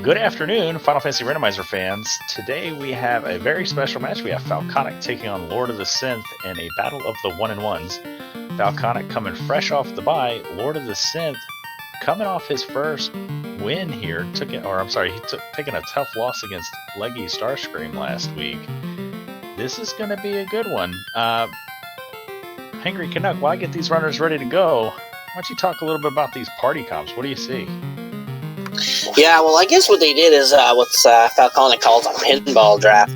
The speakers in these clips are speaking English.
Good afternoon, Final Fantasy Randomizer fans. Today we have a very special match. We have Falconic taking on Lord of the Synth in a battle of the 1-in-1s. Falconic coming fresh off the bye. Lord of the Synth coming off his first win here. Taking a tough loss against Leggy Starscream last week. This is going to be a good one. Hangry Canuck, while I get these runners ready to go, why don't you talk a little bit about these party comps? What do you see? Yeah, well, I guess what they did is what's Falconic calls a pinball draft.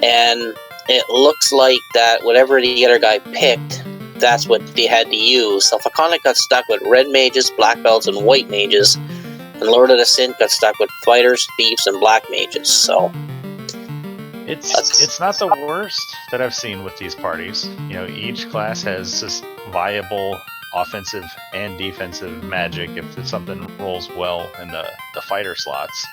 And it looks like that whatever the other guy picked, that's what they had to use. So Falconic got stuck with red mages, black belts, and white mages. And Lord of the Synth got stuck with fighters, thieves, and black mages. So it's not the worst that I've seen with these parties. You know, each class has this viable offensive and defensive magic if something rolls well in the fighter slots.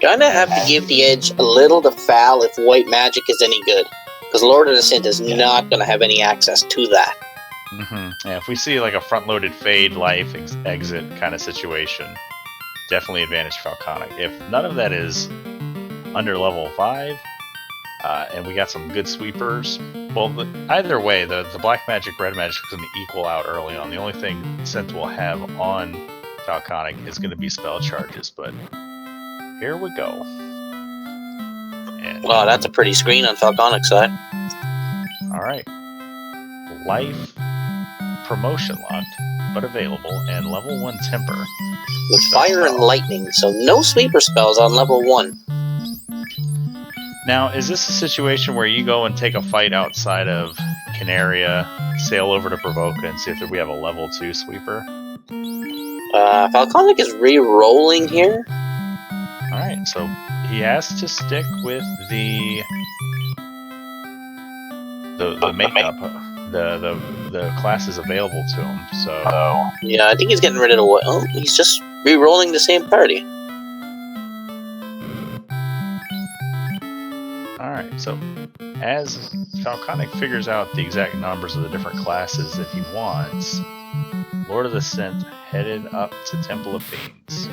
Kinda have to give the edge a little to Fal if white magic is any good. Because Lord of the Synth is not going to have any access to that. Yeah, if we see like a front-loaded fade, life, exit kind of situation, definitely advantage Falconic. If none of that is under level 5, and we got some good sweepers, well, either way, the black magic, red magic is going to equal out early on. The only thing Synth will have on Falconic is going to be spell charges, but here we go. And, wow, that's a pretty screen on Falconic's side. Alright. Life promotion locked, but available, and level 1 temper. With fire and lightning, so no sweeper spells on level 1. Now, is this a situation where you go and take a fight outside of Canaria, sail over to Provoca, and see if we have a level 2 sweeper? Falconic is re-rolling here. Alright, so he has to stick with the makeup, the classes available to him, so... Yeah, I think he's getting rid of the... Oh, he's just re-rolling the same party. Alright, so as Falconic figures out the exact numbers of the different classes that he wants, Lord of the Synth headed up to Temple of Fiends.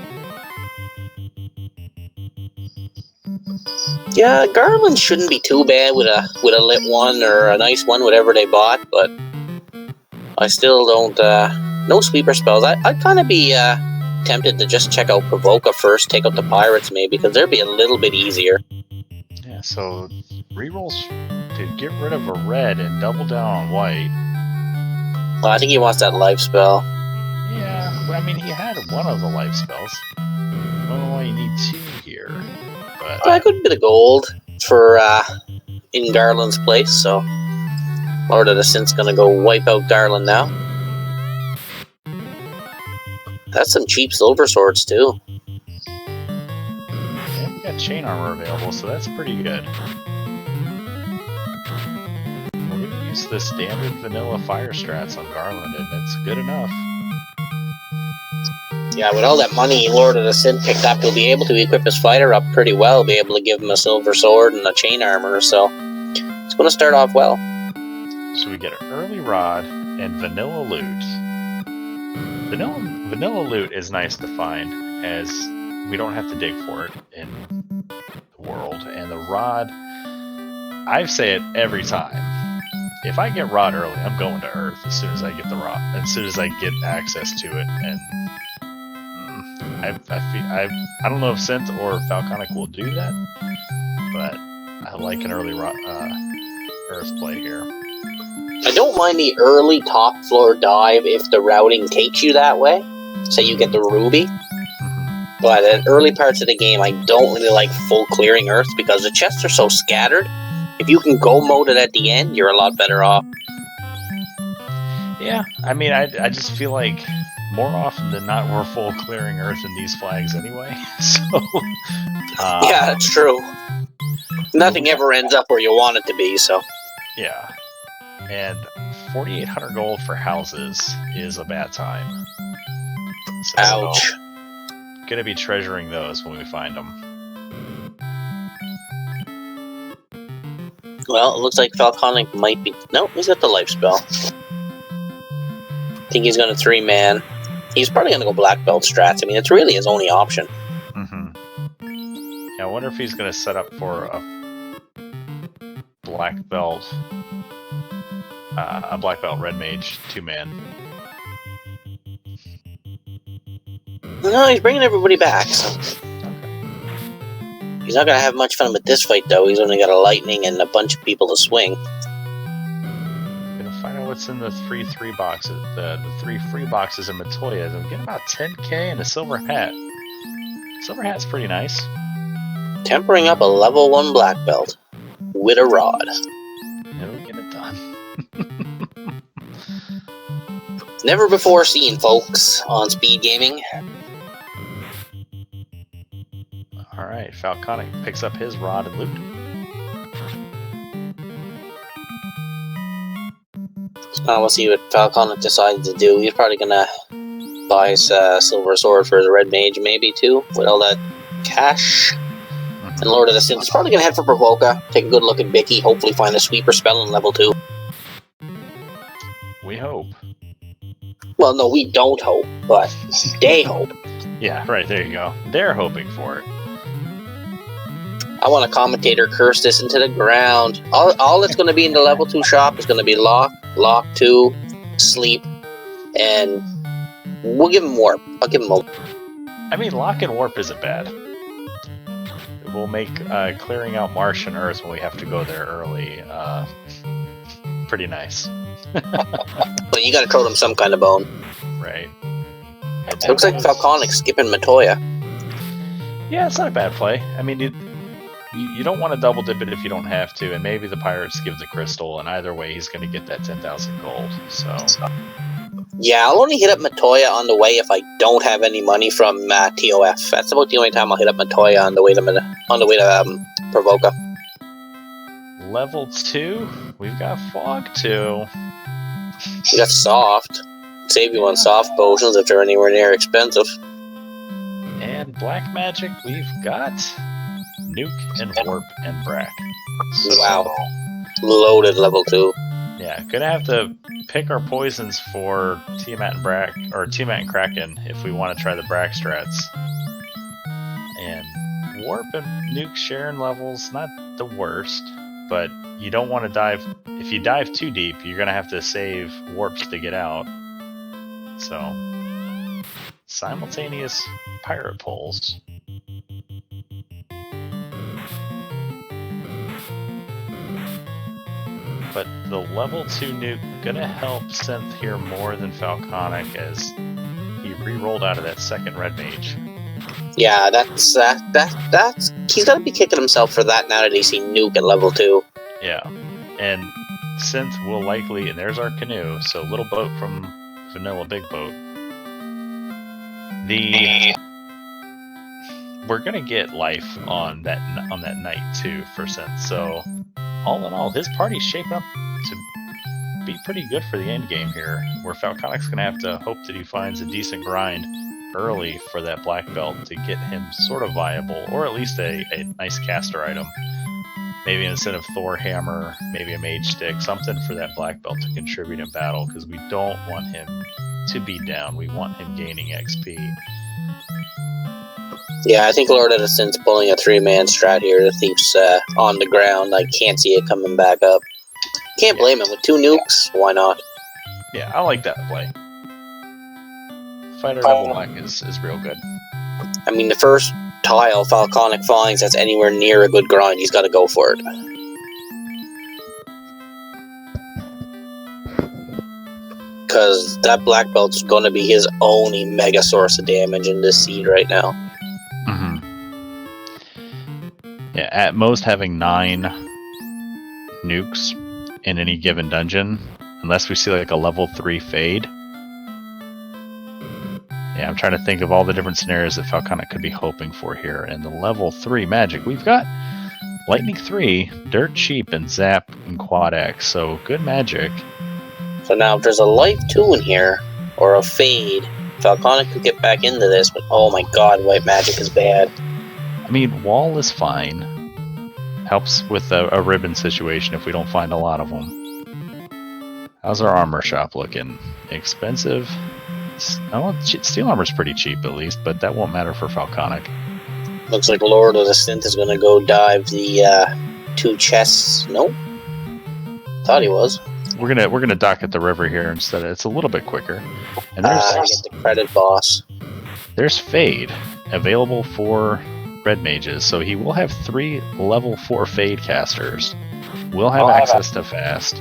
Yeah, Garland shouldn't be too bad with a lit one or a nice one, whatever they bought, but I still don't... no sweeper spells. I'd kind of be tempted to just check out Provoca first, take out the pirates maybe, because they'd be a little bit easier. Yeah, so rerolls to get rid of a red and double down on white. Well, I think he wants that life spell. Yeah, I mean, he had one of the life spells. I don't know why you need 2 here. But I could bit of gold for in Garland's place, so Lord of the Synth's gonna go wipe out Garland now. That's some cheap silver swords too. Yeah, we got chain armor available, so that's pretty good. We're gonna use the standard vanilla fire strats on Garland, and it's good enough. Yeah, with all that money Lord of the Synth picked up, he'll be able to equip his fighter up pretty well, be able to give him a silver sword and a chain armor, so it's going to start off well. So we get an early rod and vanilla loot. Vanilla loot is nice to find, as we don't have to dig for it in the world. And the rod, I say it every time. If I get rod early, I'm going to Earth as soon as I get the rod, as soon as I get access to it, and I don't know if Synth or Falconic will do that, but I like an early Earth play here. I don't mind the early top floor dive if the routing takes you that way, so you get the ruby. But at early parts of the game, I don't really like full clearing Earth because the chests are so scattered. If you can go mode it at the end, you're a lot better off. Yeah, I mean, I just feel like more often than not, we're full clearing Earth in these flags anyway. So, yeah, that's true. Nothing ever ends up where you want it to be, so. Yeah. And 4,800 gold for houses is a bad time. So, ouch. Gonna be treasuring those when we find them. Well, it looks like Falconic might be... Nope, he's got the life spell. I think he's going to 3-man. He's probably going to go black belt strats. I mean, it's really his only option. wonder if he's going to set up for a black belt red mage 2-man. No, he's bringing everybody back. So. He's not going to have much fun with this fight, though. He's only got a lightning and a bunch of people to swing. Gonna find out what's in the 3 boxes. The 3 free boxes in Matoya. I'm getting about 10k and a silver hat. Silver hat's pretty nice. Tempering up a level 1 black belt with a rod. It'll get it done. Never before seen, folks, on speed gaming. Alright, Falconic picks up his rod and loot. Now we'll see what Falconic decides to do. He's probably gonna buy his silver sword for his red mage, maybe, too, with all that cash. And Lord of the Synth is probably gonna head for Provoca, take a good look at Bicky, hopefully find a sweeper spell in level 2. We hope. Well, no, we don't hope, but they hope. Yeah, right, there you go. They're hoping for it. I want a commentator curse this into the ground. All that's going to be in the level 2 shop is going to be lock 2, sleep, and we'll give him warp. I'll give him a... I mean, lock and warp isn't bad. It will make clearing out Marsh and Earth when we have to go there early pretty nice. But you got to throw them some kind of bone. Right. It looks like Falconic skipping Matoya. Yeah, it's not a bad play. I mean, you don't want to double dip it if you don't have to, and maybe the Pirates give the crystal, and either way, he's going to get that 10,000 gold. So. Yeah, I'll only hit up Matoya on the way if I don't have any money from TOF. That's about the only time I'll hit up Matoya on the way to Provoca. Level 2, we've got Fog 2. We got Soft. Save you on soft potions if they're anywhere near expensive. And Black Magic, we've got Nuke and Warp and Brack. So, wow. Loaded level 2. Yeah, gonna have to pick our poisons for Tiamat and Brack, or Tiamat and Kraken if we want to try the Brack strats. And Warp and Nuke sharing levels, not the worst, but you don't want to dive. If you dive too deep, you're gonna have to save warps to get out. So, simultaneous pirate pulls. But the level 2 nuke gonna help Synth here more than Falconic as he re-rolled out of that second red mage. Yeah, that's he's gotta be kicking himself for that now that he's seen Nuke at level 2. Yeah, and Synth will likely, and there's our canoe, so little boat from Vanilla Big Boat. We're gonna get life on that night too for Synth. So all in all, his party's shaping up to be pretty good for the end game here. Where Falconic's gonna have to hope that he finds a decent grind early for that black belt to get him sort of viable, or at least a nice caster item. Maybe instead of Thor Hammer, maybe a Mage Stick, something for that black belt to contribute in battle, because we don't want him to be down. We want him gaining XP. Yeah, I think Lord of the Synth's pulling a 3-man strat here. The Thief's on the ground. I can't see it coming back up. Can't blame him. With 2 nukes, why not? Yeah, I like that play. Fighter double black is real good. I mean, the first tile Falconic finds that's anywhere near a good grind, he's got to go for it. Because that black belt's going to be his only mega source of damage in this seed right now. Mm-hmm. Yeah, at most having 9 nukes in any given dungeon, unless we see like a level 3 fade. Yeah, I'm trying to think of all the different scenarios that Falconic could be hoping for here. And the level 3 magic, we've got Lightning 3, Dirt Cheap, and Zap, and Quad X. So good magic. So now if there's a life 2 in here, or a fade, Falconic could get back into this, but oh my god, white magic is bad. I mean, wall is fine. Helps with a ribbon situation if we don't find a lot of them. How's our armor shop looking? Expensive? Oh, steel armor's pretty cheap at least, but that won't matter for Falconic. Looks like Lord of the Synth is going to go dive the 2 chests. Nope. Thought he was. We're gonna dock at the river here instead. It's a little bit quicker. And there's Get the credit boss. there's Fade available for red mages, so he will have 3 level 4 Fade casters. We'll have access to Fast.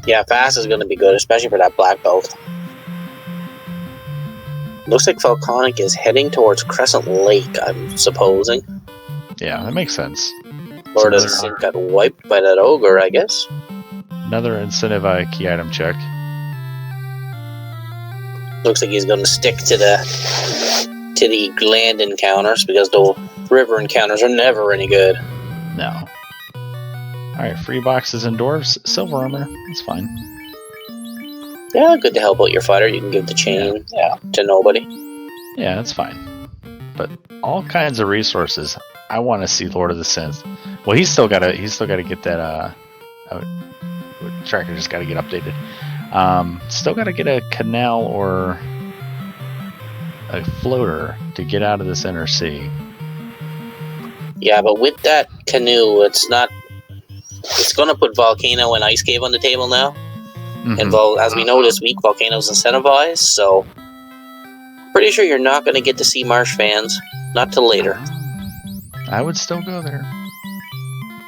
Yeah, Fast is going to be good, especially for that black belt. Looks like Falconic is heading towards Crescent Lake, I'm supposing. Yeah, that makes sense. Lord of the Synth got wiped by that ogre, I guess. Another incentive key item check. Looks like he's going to stick to the land encounters because the river encounters are never any good. No. Alright, free boxes and dwarves. Silver armor. That's fine. Yeah, good to help out your fighter. You can give the chain to nobody. Yeah, that's fine. But all kinds of resources. I want to see Lord of the Synth. Well, he's still gotta get that tracker just gotta get updated. Still gotta get a canal or a floater to get out of this inner sea. Yeah, but with that canoe, it's going to put Volcano and Ice Cave on the table now. Mm-hmm. And as we know this week, Volcano's incentivized, so pretty sure you're not going to get to see Marsh fans. Not till later. I would still go there.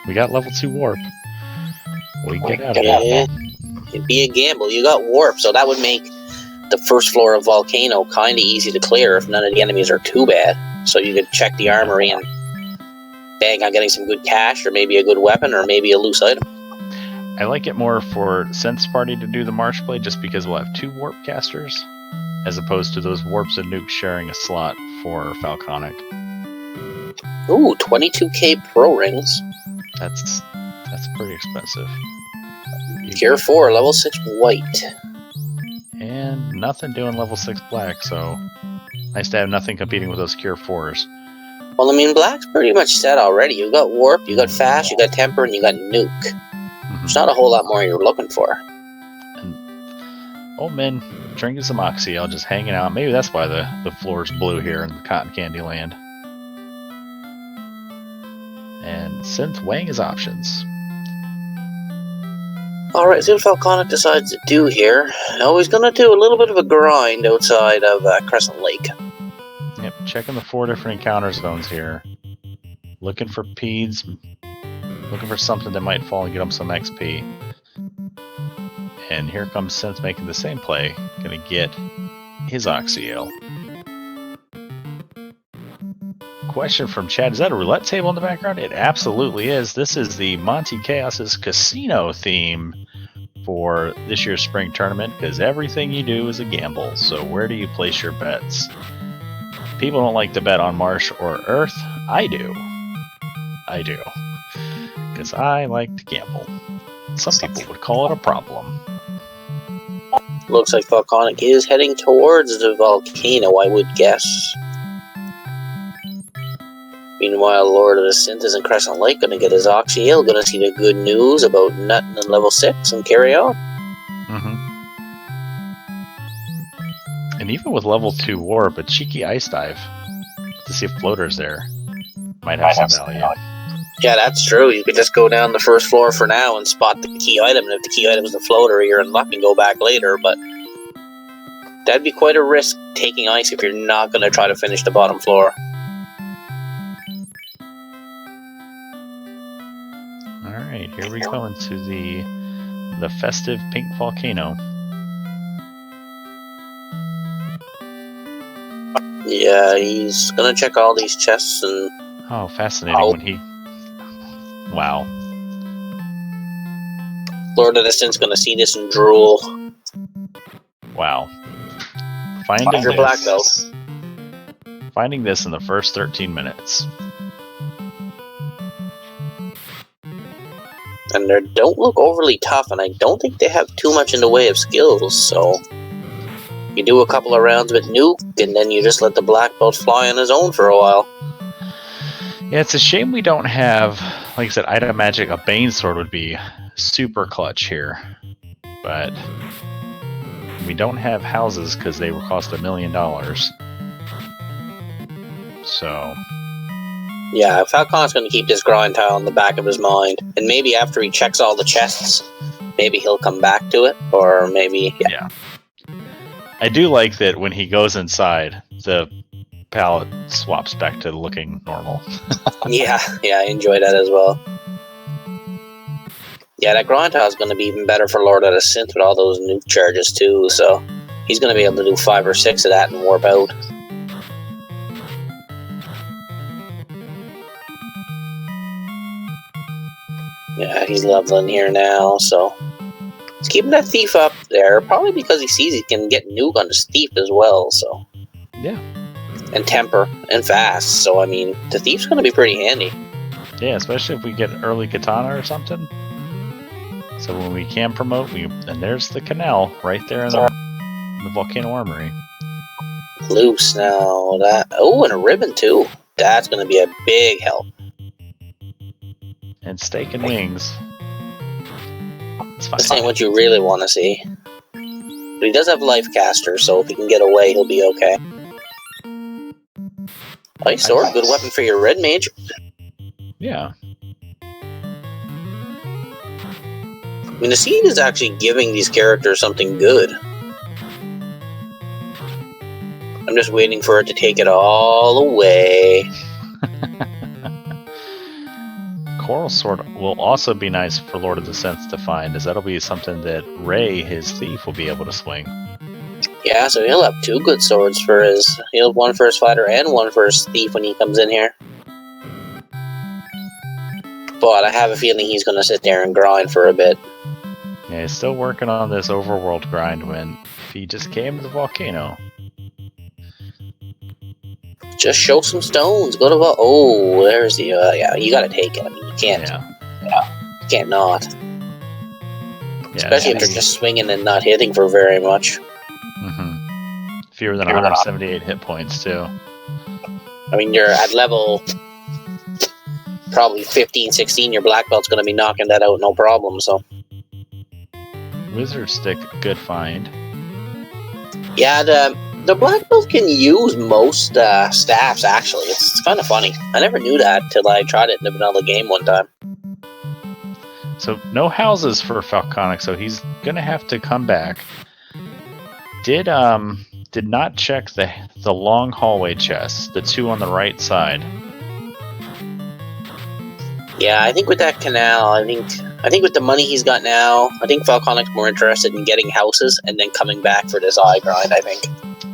We got level 2 warp. We can get out of it. It'd be a gamble. You got warp, so that would make the first floor of Volcano kind of easy to clear if none of the enemies are too bad. So you could check the armory and bang on getting some good cash, or maybe a good weapon, or maybe a loose item. I like it more for Synth's party to do the Marsh play just because we'll have 2 warp casters as opposed to those warps and nukes sharing a slot for Falconic. Ooh, 22k pro rings. That's pretty expensive. Cure 4, level 6 white. And nothing doing level 6 black, so nice to have nothing competing with those Cure 4s. Well, I mean, black's pretty much set already. You got warp, you got fast, you got temper, and you got nuke. Mm-hmm. There's not a whole lot more you're looking for. And old men drinking some Oxyl, just hanging out. Maybe that's why the floor's blue here in the Cotton Candy Land. And Synth weighing his options. Alright, see what Falconic decides to do here. Oh, he's going to do a little bit of a grind outside of Crescent Lake. Yep, checking the 4 different encounter zones here. Looking for peds. Looking for something that might fall and get him some XP. And here comes Synth making the same play. Gonna get his Oxyl. Question from Chad, is that a roulette table in the background? It absolutely is. This is the Monte Chaos's casino theme for this year's spring tournament, because everything you do is a gamble. So where do you place your bets? People don't like to bet on Marsh or Earth. I do. Because I like to gamble. Some people would call it a problem. Looks like Falconic is heading towards the volcano, I would guess. Meanwhile, Lord of the Synth is in Crescent Lake, gonna get his Oxyl, gonna see the good news about Nuttin and level 6 and carry on. Mm-hmm. And even with level 2 warp, a cheeky ice dive to see if floater's there might have some value. Yeah, that's true. You could just go down the first floor for now and spot the key item, and if the key item is the floater, you're in luck and go back later, but that'd be quite a risk taking ice if you're not gonna try to finish the bottom floor. Alright, here we go into the festive pink volcano. Yeah, he's gonna check all these chests and... Oh, fascinating when he... Wow. Lord of the Synth's gonna see this and drool. Wow. Finding your black belt. Finding this in the first 13 minutes. And they don't look overly tough, and I don't think they have too much in the way of skills, so... You do a couple of rounds with Nuke, and then you just let the black belt fly on his own for a while. Yeah, it's a shame we don't have, like I said, item magic. A Bane Sword would be super clutch here. But we don't have houses because they will cost $1 million. So yeah, Falcon's going to keep this grind tile in the back of his mind, and maybe after he checks all the chests, maybe he'll come back to it, or maybe yeah. I do like that when he goes inside, the palette swaps back to looking normal. yeah, I enjoy that as well. Yeah, that grind tile is going to be even better for Lord of the Synth with all those nuke charges too, so he's going to be able to do 5 or 6 of that and warp out. Yeah, he's leveling here now, so he's keeping that thief up there, probably because he sees he can get nuke on his thief as well, so. Yeah. And temper, and fast, so I mean, the thief's going to be pretty handy. Yeah, especially if we get early katana or something. So when we can promote, and there's the canal right there in the Volcano Armory. Loose now, and a ribbon too. That's going to be a big help. And steak and wings. It's fine. This ain't what you really want to see. But he does have life caster, so if he can get away, he'll be okay. Ice sword, good weapon for your red mage. Yeah. I mean, the seed is actually giving these characters something good. I'm just waiting for it to take it all away. Coral Sword will also be nice for Lord of the Synth to find, as that'll be something that Ray, his thief, will be able to swing. Yeah, so he'll have 2 good swords for his... He'll have 1 for his fighter and 1 for his thief when he comes in here. But I have a feeling he's going to sit there and grind for a bit. Yeah, he's still working on this overworld grind when if he just came to the volcano. Just show some stones. Go to the... Oh, there's the... yeah, you got to take it. I mean, you can't... Yeah. You can't not. Yeah, especially if they're just swinging and not hitting for very much. Mm-hmm. Fewer than 178 hit points, too. I mean, you're at level probably 15, 16. Your black belt's going to be knocking that out, no problem, so... Wizard Stick, good find. Yeah, the black belt can use most staffs, actually. It's kind of funny. I never knew that till I tried it in the vanilla game one time. So, no houses for Falconic, so he's going to have to come back. Did not check the long hallway chests, the 2 on the right side. Yeah, I think with that canal, I think with the money he's got now, I think Falconic's more interested in getting houses and then coming back for this eye grind, I think.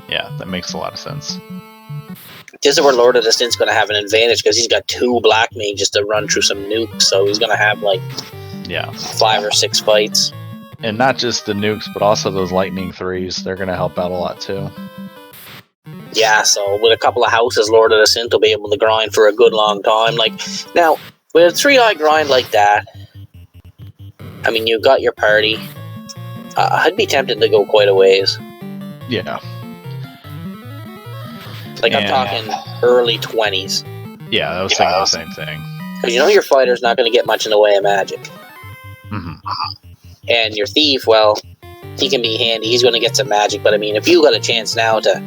Yeah, that makes a lot of sense. This is where Lord of the Synth's going to have an advantage because he's got 2 black mages to run through some nukes, so he's going to have like 5 or 6 fights. And not just the nukes, but also those lightning 3s. They're going to help out a lot too. Yeah, so with a couple of houses, Lord of the Synth will be able to grind for a good long time. Like, now, with a 3-eye grind like that, I mean, you've got your party. I'd be tempted to go quite a ways. Yeah. Like, I'm talking early 20s. Yeah, I was thinking the same thing. Because you know your fighter's not going to get much in the way of magic. Mm-hmm. And your thief, well, he can be handy. He's going to get some magic. But, I mean, if you got a chance now to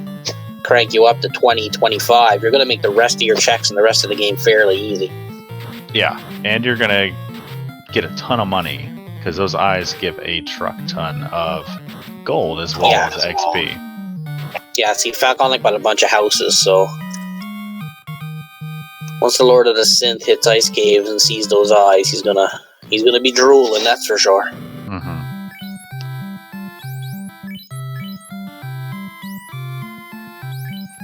crank you up to 20, 25, you're going to make the rest of your checks and the rest of the game fairly easy. Yeah. And you're going to get a ton of money, because those eyes give a truck ton of gold as well as XP. Yeah, see, Falconic bought a bunch of houses, so... Once the Lord of the Synth hits Ice Caves and sees those eyes, he's gonna be drooling, that's for sure. Mm-hmm.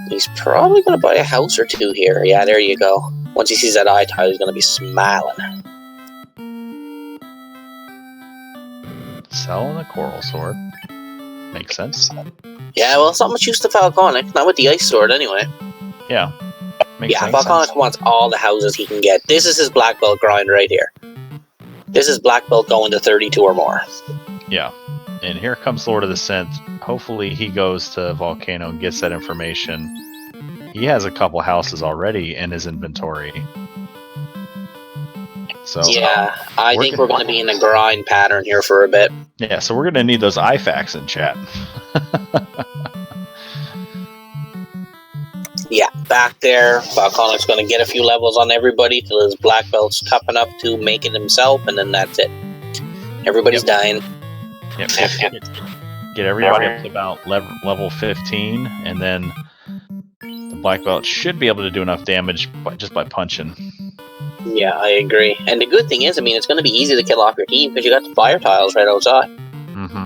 He's probably gonna buy a house or 2 here. Yeah, there you go. Once he sees that eye tile, he's gonna be smiling. Selling the Coral Sword. Makes sense. Yeah, well, it's not much use to Falconic, not with the Ice Sword anyway. Yeah. Makes sense. Falconic wants all the houses he can get. This is his black belt grind right here. This is black belt going to 32 or more. Yeah. And here comes Lord of the Synth. Hopefully he goes to Volcano and gets that information. He has a couple houses already in his inventory. So yeah, I think we're going to be in a grind pattern here for a bit. Yeah, so we're going to need those IFAQs in chat. Yeah, back there, Falconic's going to get a few levels on everybody till his black belt's tough enough to make it himself, and then that's it. Everybody's dying. Yep. Get everybody up to about level 15, and then the black belt should be able to do enough damage just by punching. Yeah, I agree. And the good thing is, I mean, it's going to be easy to kill off your team because you got the fire tiles right outside. Mm-hmm.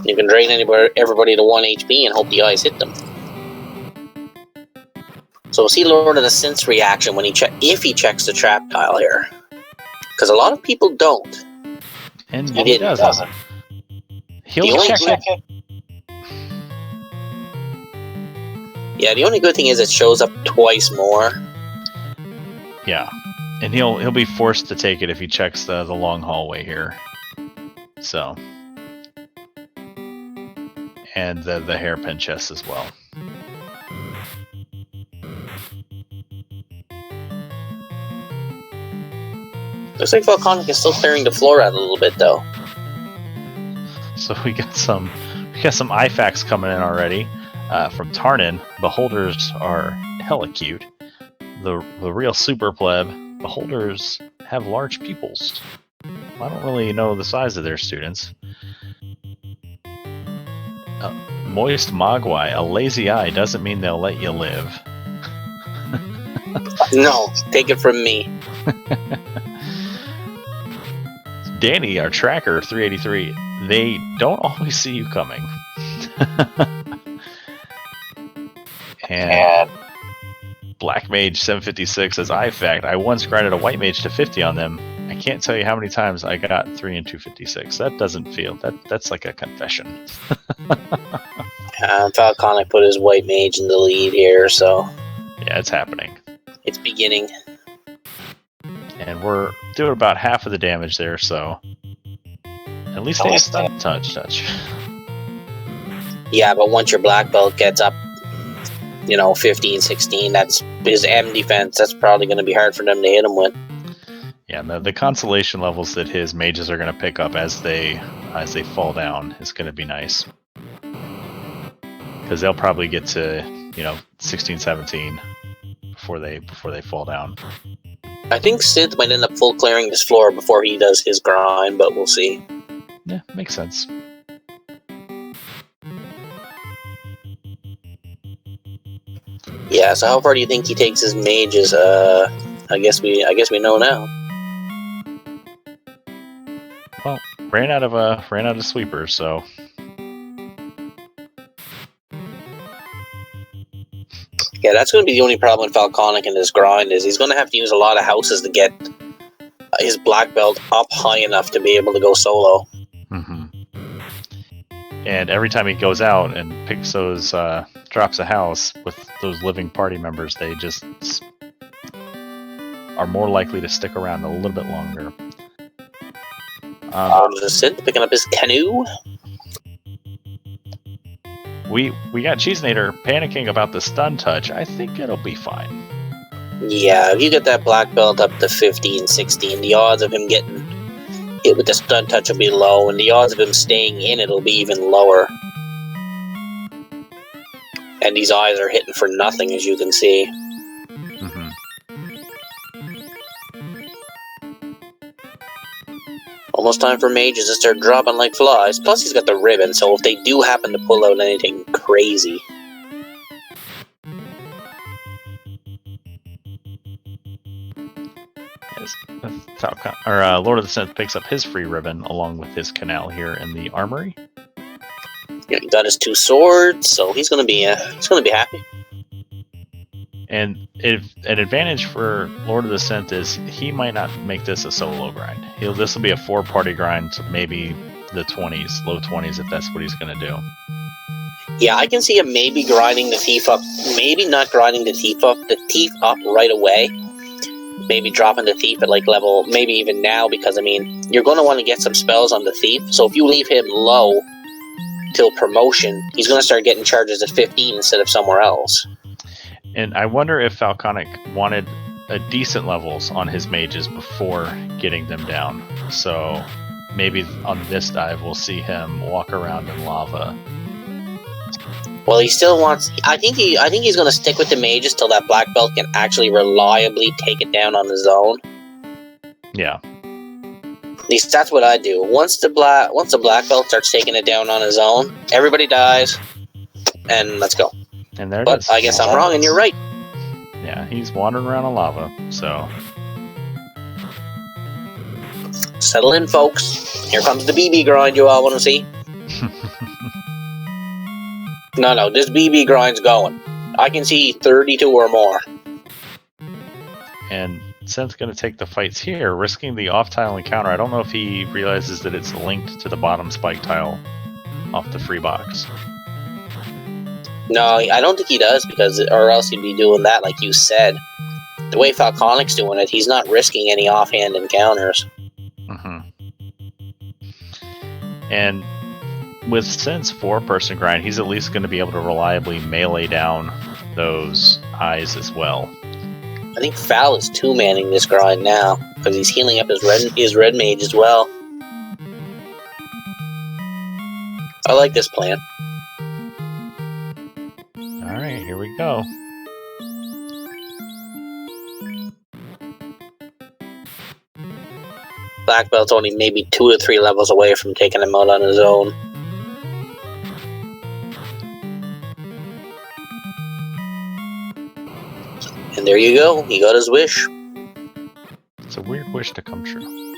You can drain everybody to 1 HP and hope the eyes hit them. So we'll see Lord of the Synth's reaction when if he checks the trap tile here, because a lot of people don't. And he doesn't. He'll check it. Yeah, the only good thing is it shows up twice more. Yeah, and he'll be forced to take it if he checks the long hallway here. So, and the hairpin chest as well. Looks like Falconic is still clearing the floor out a little bit, though. So we got some IFAKs coming in already from Tarnin. Beholders are hella cute. The real super pleb Beholders have large pupils. I don't really know the size of their students. Moist Mogwai, a lazy eye doesn't mean they'll let you live. No, take it from me. Danny, our tracker, 383, they don't always see you coming. And Black Mage 756 says, I once grinded a White Mage to 50 on them. I can't tell you how many times I got 3 and 256. That doesn't feel... That's like a confession. Falconic put his White Mage in the lead here, so... Yeah, it's happening. It's beginning. And we're doing about half of the damage there, so... At least they stun touch. Yeah, but once your black belt gets up, 15, 16, that's his M defense. That's probably going to be hard for them to hit him with. Yeah, and the consolation levels that his mages are going to pick up as they fall down is going to be nice. Because they'll probably get to, 16, 17 before they fall down. I think Synth might end up full clearing this floor before he does his grind, but we'll see. Yeah, makes sense. Yeah, so how far do you think he takes his mages? I guess we know now. Well, ran out of sweepers, so. Yeah, that's going to be the only problem with Falconic in this grind is he's going to have to use a lot of houses to get his black belt up high enough to be able to go solo. Mm-hmm. And every time he goes out and picks those, drops a house with those living party members, they just are more likely to stick around a little bit longer. The Synth picking up his canoe. We got Cheesenator panicking about the stun touch. I think it'll be fine. Yeah, if you get that black belt up to 15, 16, the odds of him getting hit with the stun touch will be low, and the odds of him staying in it will be even lower. And these eyes are hitting for nothing, as you can see. Mm-hmm. Almost time for mages to start dropping like flies. Plus, he's got the ribbon, so if they do happen to pull out anything crazy... Lord of the Synth picks up his free ribbon along with his canal here in the armory. Yeah, he got his 2 swords, so he's gonna be happy. And an advantage for Lord of the Synth is he might not make this a solo grind. This will be a 4-party grind, so maybe the 20s, low 20s, if that's what he's gonna do. Yeah, I can see him maybe grinding the thief up. Maybe not grinding the thief up right away. Maybe dropping the thief at like level, maybe even now, because you're going to want to get some spells on the thief. So if you leave him low till promotion, he's going to start getting charges at 15 instead of somewhere else. And I wonder if Falconic wanted decent levels on his mages before getting them down. So maybe on this dive we'll see him walk around in lava. Well, he still wants. I think he's going to stick with the mages till that black belt can actually reliably take it down on his own. Yeah. At least that's what I do. Once the black belt starts taking it down on his own, everybody dies, and let's go. And there it is. But I guess I'm wrong, and you're right. Yeah, he's wandering around in lava, so... Settle in, folks. Here comes the BB grind you all want to see. No, this BB grind's going. I can see 32 or more. And Synth's going to take the fights here, risking the off-tile encounter. I don't know if he realizes that it's linked to the bottom spike tile off the free box. No, I don't think he does, or else he'd be doing that like you said. The way Falconic's doing it, he's not risking any offhand encounters. Mm-hmm. And with Synth's 4-person grind, he's at least going to be able to reliably melee down those eyes as well. I think Fal is 2-manning this grind now, because he's healing up his red mage as well. I like this plan. Alright, here we go. Black Belt's only maybe 2 to 3 levels away from taking him out on his own. And there you go, he got his wish. It's a weird wish to come true.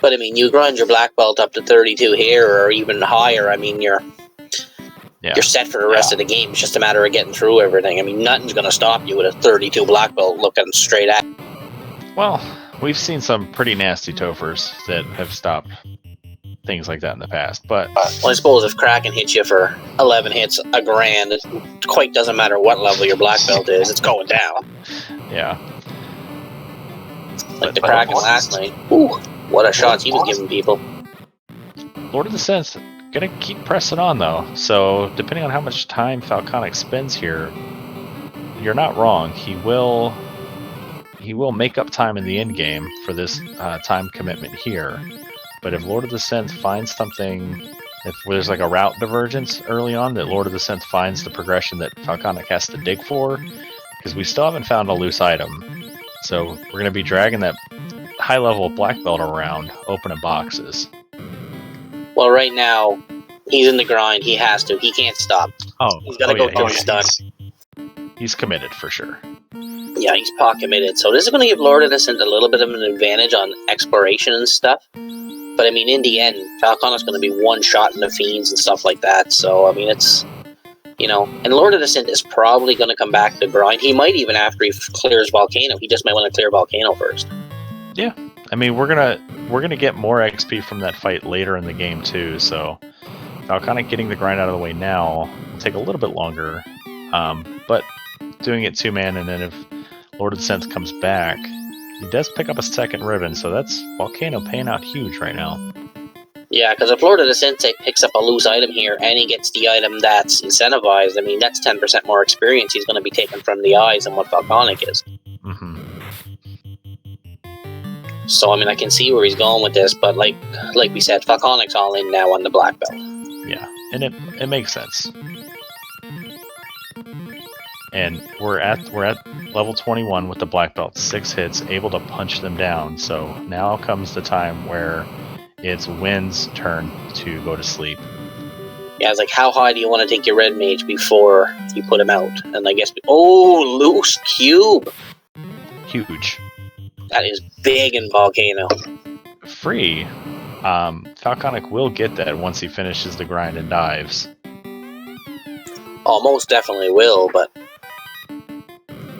But I mean, you grind your black belt up to 32 here, or even higher. I mean, you're set for the rest of the game. It's just a matter of getting through everything. I mean, nothing's going to stop you with a 32 black belt looking straight at you. Well, we've seen some pretty nasty Tophers that have stopped things like that in the past, but... Well, I suppose if Kraken hits you for 11 hits, a grand, it quite doesn't matter what level your black belt is, it's going down. Yeah. Like the Kraken last night. Ooh, what a shots he was giving people. Lord of the Synth gonna keep pressing on, though, so depending on how much time Falconic spends here, you're not wrong. He will make up time in the end game for this time commitment here. But if Lord of the Synth finds something, if there's like a route divergence early on, that Lord of the Synth finds the progression that Falconic has to dig for, because we still haven't found a loose item. So we're going to be dragging that high level black belt around, opening boxes. Well, right now, he's in the grind. He has to. He can't stop. Oh, he's got to go till he's done. He's committed for sure. Yeah, he's pot committed. So this is going to give Lord of the Synth a little bit of an advantage on exploration and stuff. But I mean, in the end, Falconic's going to be one shot in the fiends and stuff like that. So I mean, it's, you know, and Lord of the Synth is probably going to come back to grind. He might even after he clears Volcano. He just might want to clear Volcano first. Yeah, I mean, we're gonna get more XP from that fight later in the game too. So Falconic getting the grind out of the way now will take a little bit longer, but doing it 2-man, and then if Lord of the Synth comes back, he does pick up a second ribbon, so that's Volcano paying out huge right now. Yeah, because if Lord of the Synth picks up a loose item here, and he gets the item that's incentivized, I mean, that's 10% more experience he's going to be taking from the eyes than what Falconic is. Mm-hmm. So, I mean, I can see where he's going with this, but like we said, Falconic's all in now on the black belt. Yeah, and it makes sense. And we're at level 21 with the black belt, 6 hits, able to punch them down. So now comes the time where it's Wynn's turn to go to sleep. Yeah, it's like, how high do you want to take your red mage before you put him out? And I guess, oh, loose cube. Huge. That is big in Volcano. Free. Falconic will get that once he finishes the grind and dives. Oh, most definitely will, but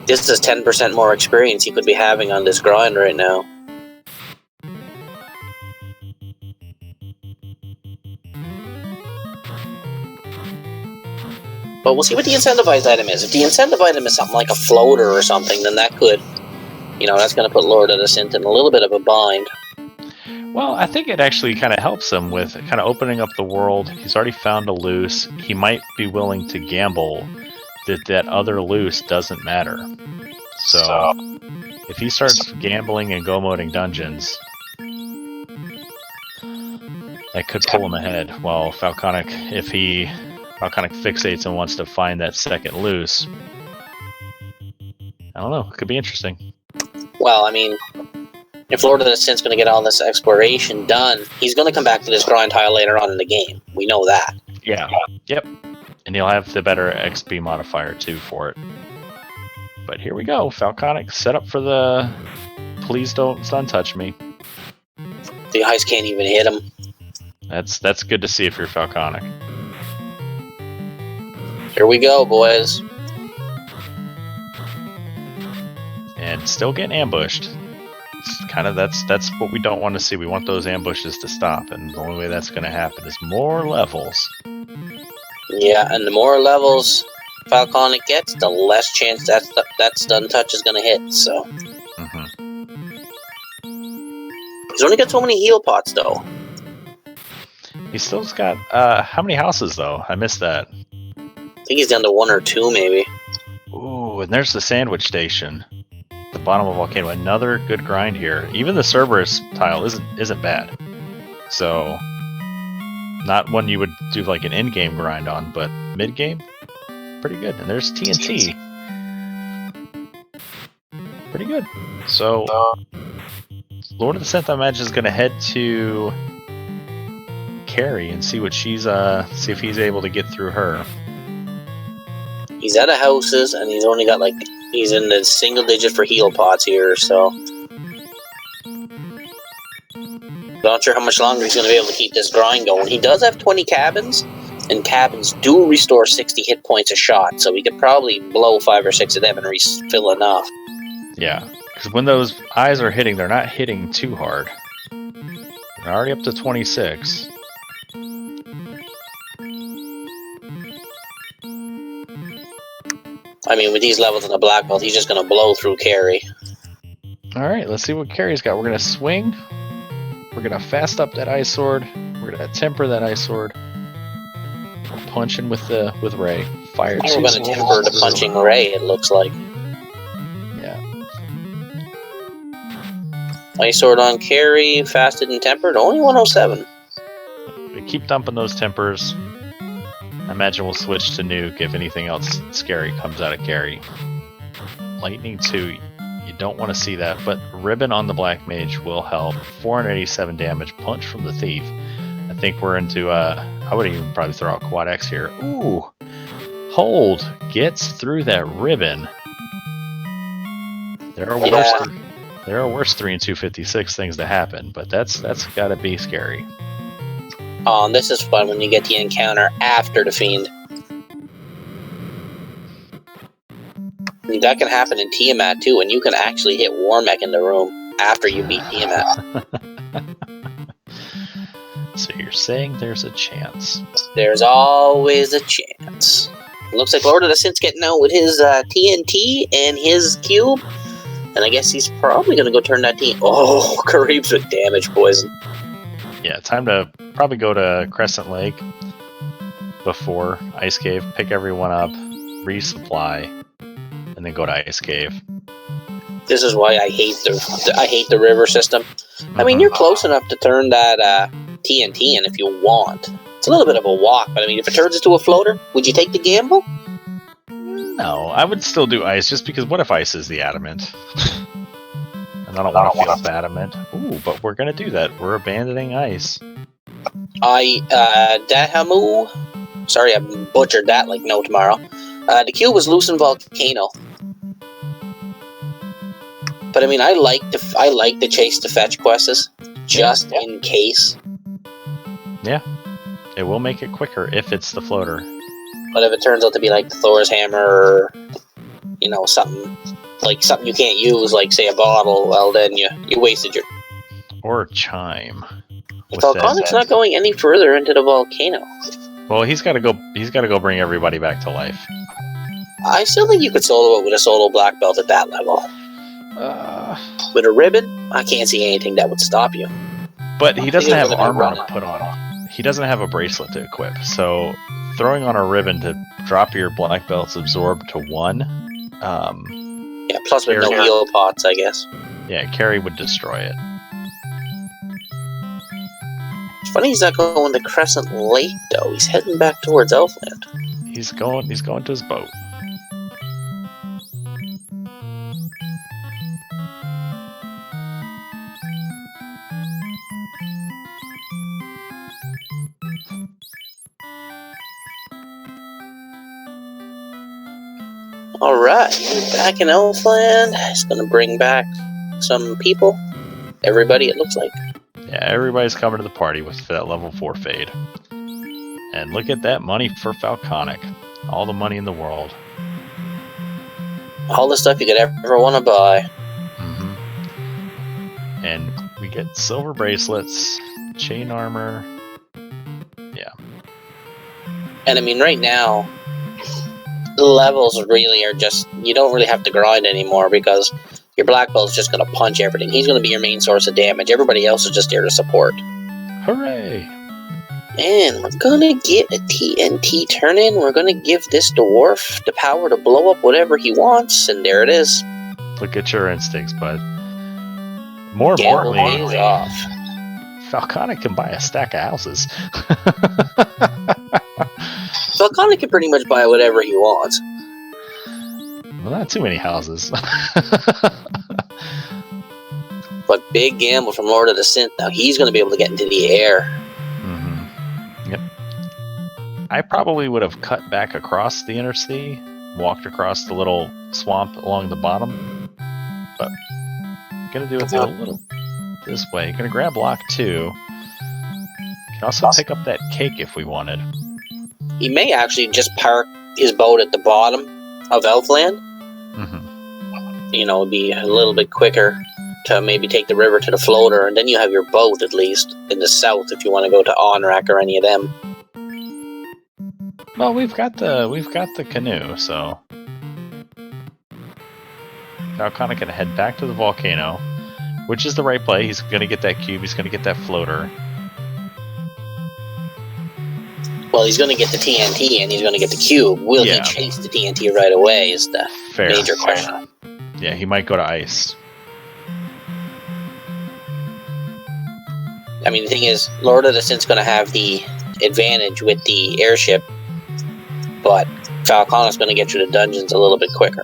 this is 10% more experience he could be having on this grind right now. But we'll see what the incentivized item is. If the incentive item is something like a floater or something, then that could, you know, that's going to put Lord of the Synth in a little bit of a bind. Well, I think it actually kind of helps him with kind of opening up the world. He's already found a loose. He might be willing to gamble that other loose doesn't matter. So if he starts gambling and go-moding dungeons, that could pull him ahead. While Falconic, if Falconic fixates and wants to find that second loose, I don't know. It could be interesting. Well, I mean, if Lord of the Synth's going to get all this exploration done, he's going to come back to this grind tile later on in the game. We know that. Yeah. Yep. And he'll have the better XP modifier too for it. But here we go. Falconic set up for the please don't stun touch me. The ice can't even hit him. That's good to see if you're Falconic. Here we go, boys. And still getting ambushed. It's kind of that's what we don't want to see. We want those ambushes to stop, and the only way that's going to happen is more levels. Yeah, and the more levels Falconic gets, the less chance that stun touch is going to hit. So he's only got so many heal pots, though. He still's got how many houses though? I missed that. I think he's down to 1 or 2, maybe. Ooh, and there's the sandwich station. The bottom of the volcano. Another good grind here. Even the Cerberus tile isn't bad. So not one you would do like an in-game grind on, but mid-game, pretty good. And there's TNT. Pretty good. So Lord of the Synth, I imagine, is going to head to Carrie and see what she's see if he's able to get through her. He's out of houses, and he's only got he's in the single digit for heal pots here, so not sure how much longer he's going to be able to keep this grind going. He does have 20 cabins, and cabins do restore 60 hit points a shot, so he could probably blow 5 or 6 of them and refill enough. Yeah, because when those eyes are hitting, they're not hitting too hard. They're already up to 26. I mean, with these levels in the black belt, he's just going to blow through Carrie. Alright, let's see what Carrie's got. We're going to swing. We're going to fast up that ice sword. We're going to temper that ice sword. We're punching with Ray. Fire We're going to temper the punching Ray, it looks like. Yeah. Ice sword on Carrie, fasted and tempered, only 107. We keep dumping those tempers. I imagine we'll switch to nuke if anything else scary comes out of Carrie. Lightning 2, you don't want to see that, but Ribbon on the Black Mage will help. 487 damage, punch from the Thief. I think we're into, I would even probably throw out Quad X here. Ooh! Hold gets through that Ribbon. There are worse 3 and 256 things to happen, but that's got to be scary. Oh, and this is fun when you get the encounter after the Fiend. I mean, that can happen in Tiamat too, and you can actually hit Warmech in the room after you beat Tiamat. So you're saying there's a chance? There's always a chance. Looks like Lord of the Synth's getting out with his TNT and his cube, and I guess he's probably going to go turn that TNT. Oh, Kareeb's with damage poison. Yeah, time to probably go to Crescent Lake before Ice Cave, pick everyone up, resupply, and then go to Ice Cave. This is why I hate the river system. I mean, you're close enough to turn that TNT in if you want. It's a little bit of a walk, but I mean, if it turns into a floater, would you take the gamble? No, I would still do ice, just because what if ice is the adamant? And I don't want to feel adamant. Ooh, but we're going to do that. We're abandoning ice. Dahamu. Sorry, I butchered that like no tomorrow. The cube was loose in Volcano. But I mean, I like the chase to fetch quests, just in case. Yeah, it will make it quicker if it's the floater. But if it turns out to be like the Thor's hammer, or something you can't use, like say a bottle, well then you wasted your. Or chime. Volcanic's not going any further into the volcano. Well, he's got to go. He's got to go bring everybody back to life. I still think you could solo it with a solo black belt at that level. With a ribbon, I can't see anything that would stop you. But he doesn't have armor to put on. He doesn't have a bracelet to equip. So throwing on a ribbon to drop your black belt's absorb to 1. Yeah, plus with no heal pots, I guess. Yeah, Carrie would destroy it. Funny he's not going to Crescent Lake, though. He's heading back towards Elfland. He's going to his boat. Alright, back in Elfland. He's going to bring back some people. Everybody, it looks like. Yeah, everybody's coming to the party with that level 4 fade. And look at that money for Falconic. All the money in the world. All the stuff you could ever want to buy. Mm-hmm. And we get silver bracelets, chain armor. Yeah. And I mean, right now, the levels really are just... You don't really have to grind anymore because your black belt's just going to punch everything. He's going to be your main source of damage. Everybody else is just there to support. Hooray! And we're gonna get a TNT turn-in. We're gonna give this dwarf the power to blow up whatever he wants, and there it is. Look at your instincts, bud. More importantly, off. Falconic can buy a stack of houses. Falconic can pretty much buy whatever he wants. Well, not too many houses. But big gamble from Lord of the Synth. Now he's gonna be able to get into the air. Yep. I probably would have cut back across the inner sea, walked across the little swamp along the bottom, but I'm gonna do it a little this way. Gonna grab block 2. Can also pick up that cake if we wanted. He may actually just park his boat at the bottom of Elfland. You know, it'd be a little bit quicker to maybe take the river to the floater, and then you have your boat at least in the south if you want to go to Onrak or any of them. Well, we've got the canoe, so Falconic can head back to the volcano, which is the right play. He's gonna get that cube. He's gonna get that floater. Well, he's gonna get the TNT and he's gonna get the cube. Will he chase the TNT right away? Is the major question. Yeah, he might go to ice. I mean, the thing is, Lord of the Synth's going to have the advantage with the airship, but Falconic's going to get you to dungeons a little bit quicker.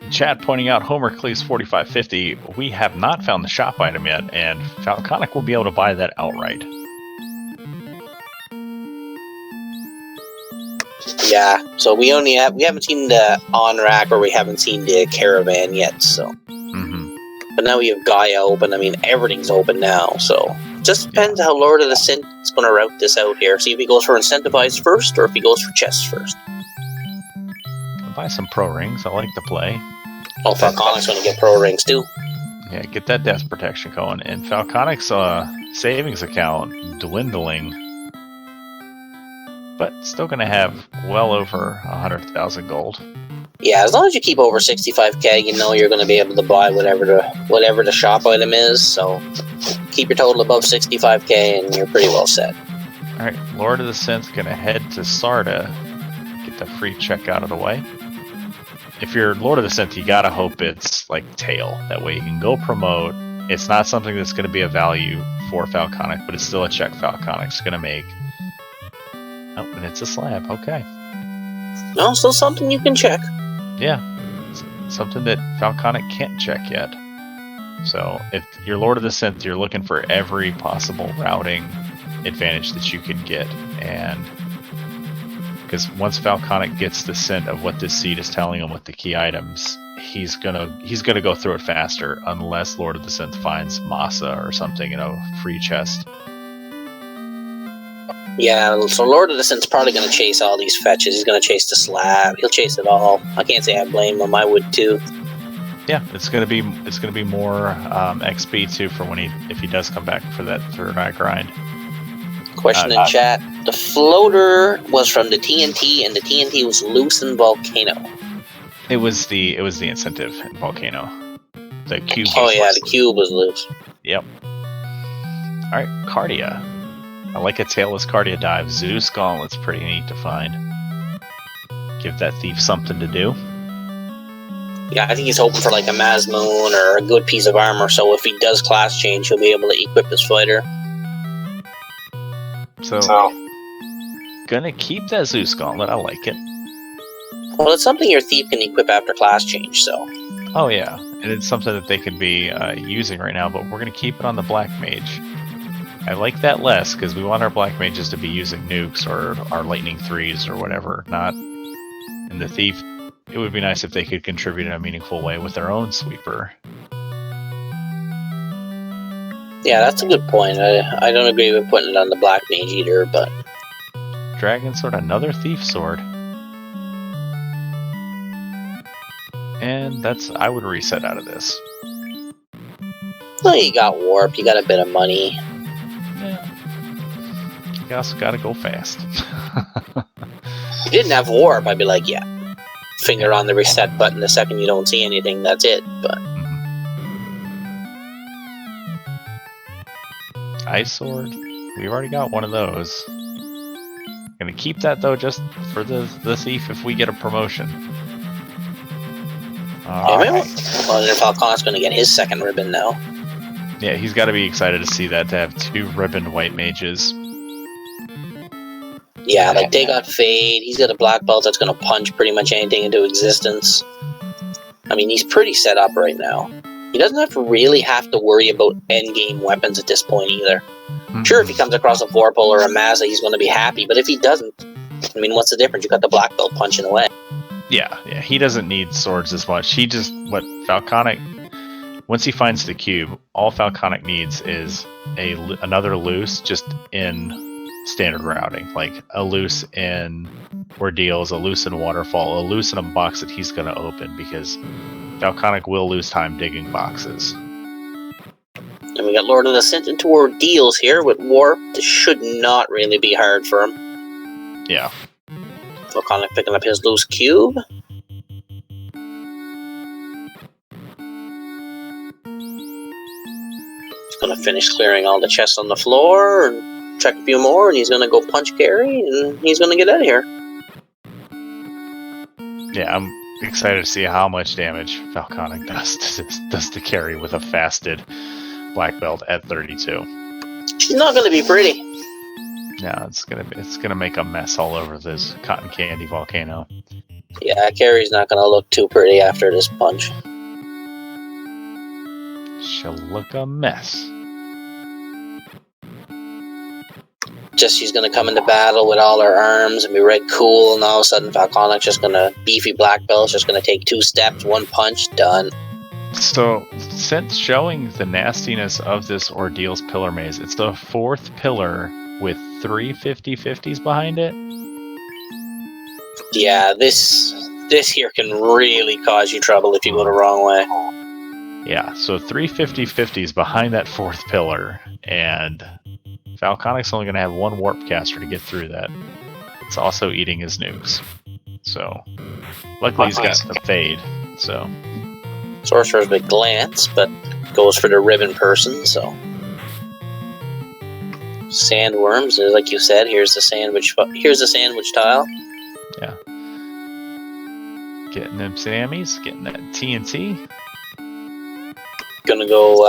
Chat pointing out Homer Cleese 4550. We have not found the shop item yet, and Falconic will be able to buy that outright. Yeah, so we haven't seen the on-rack or we haven't seen the caravan yet, so. But now we have Gaia open. I mean, everything's open now, so. Just depends how Lord of the Synth is going to route this out here. See if he goes for incentivized first or if he goes for chests first. I'll buy some pro rings. I like to play. Oh, Falconic's going to get pro rings too. Yeah, get that death protection going. And Falconic's savings account dwindling, but still going to have well over 100,000 gold. Yeah, as long as you keep over 65k, you know you're going to be able to buy whatever the shop item is. So keep your total above 65k, and you're pretty well set. All right, Lord of the Synth going to head to Sarda, get the free check out of the way. If you're Lord of the Synth, you gotta hope it's like tail. That way you can go promote. It's not something that's going to be a value for Falconic, but it's still a check Falconic's going to make. Oh, and it's a slab. Okay. No, still something you can check. Yeah, something that Falconic can't check yet. So if you're Lord of the Synth, you're looking for every possible routing advantage that you can get, and because once Falconic gets the scent of what this seed is telling him with the key items, he's gonna go through it faster, unless Lord of the Synth finds Masa or something in a free chest. Yeah, so Lord of the Synth's probably going to chase all these fetches. He's going to chase the slab. He'll chase it all. I can't say I blame him. I would too. Yeah, it's gonna be more XP too for if he does come back for that third eye grind. Question in chat: the floater was from the TNT, and the TNT was loose in Volcano. It was the incentive in Volcano. The cube. Oh yeah, the cube was loose. Yep. All right, Cardia. I like a tailless Cardia dive. Zeus Gauntlet's pretty neat to find. Give that thief something to do. Yeah, I think he's hoping for like a Mazmoon or a good piece of armor, so if he does class change, he'll be able to equip his fighter. So, gonna keep that Zeus Gauntlet. I like it. Well, it's something your thief can equip after class change, so. Oh yeah, and it's something that they could be using right now, but we're gonna keep it on the Black Mage. I like that less, because we want our Black Mages to be using nukes or our Lightning 3s or whatever, not... And the Thief, it would be nice if they could contribute in a meaningful way with their own Sweeper. Yeah, that's a good point. I don't agree with putting it on the Black Mage either, but... Dragon Sword, another Thief Sword. And that's... I would reset out of this. Well, you got Warp, you got a bit of money. Yeah. You also gotta go fast. If you didn't have Warp, I'd be like, yeah. Finger on the reset button the second you don't see anything, that's it, but... Ice Sword. We've already got one of those. Gonna keep that though, just for the Thief if we get a promotion. Right. Well, then Falcon's gonna get his second ribbon now. Yeah, he's got to be excited to see that, to have 2 ribboned white mages. Yeah, like they got Fade, he's got a black belt that's gonna punch pretty much anything into existence. I mean, he's pretty set up right now. He doesn't really have to worry about endgame weapons at this point either. Sure, if he comes across a Vorpal or a Mazza, he's going to be happy, but if he doesn't, I mean, what's the difference? You got the black belt punching away. Yeah, he doesn't need swords as much. He just, Falconic, once he finds the cube, all Falconic needs is another loose just in standard routing. Like a loose in Ordeals, a loose in Waterfall, a loose in a box that he's going to open, because Falconic will lose time digging boxes. And we got LordoftheSynth into Ordeals here with Warp. This should not really be hard for him. Yeah. Falconic picking up his loose cube. He's going to finish clearing all the chests on the floor and check a few more, and he's going to go punch Gary, and he's going to get out of here. Yeah, I'm excited to see how much damage Falconic does to carry with a fasted black belt at 32. She's not going to be pretty. No, it's gonna make a mess all over this cotton candy volcano. Yeah, Carrie's not going to look too pretty after this punch. She'll look a mess. Just she's going to come into battle with all her arms and be right cool, and all of a sudden Falconic's just going to, beefy black belt's just going to take 2 steps, 1 punch, done. So, since showing the nastiness of this Ordeals pillar maze, it's the 4th pillar with 3 50/50s behind it. Yeah, this here can really cause you trouble if you go the wrong way. Yeah, so 3 50/50s behind that 4th pillar, and Falconic's only going to have 1 warp caster to get through that. It's also eating his nukes. So, luckily he's got the fade, so... Sorcerer's with glance, but goes for the ribbon person, so... Sandworms, like you said, here's the sandwich tile. Yeah. Getting them Sammies, getting that TNT. Gonna go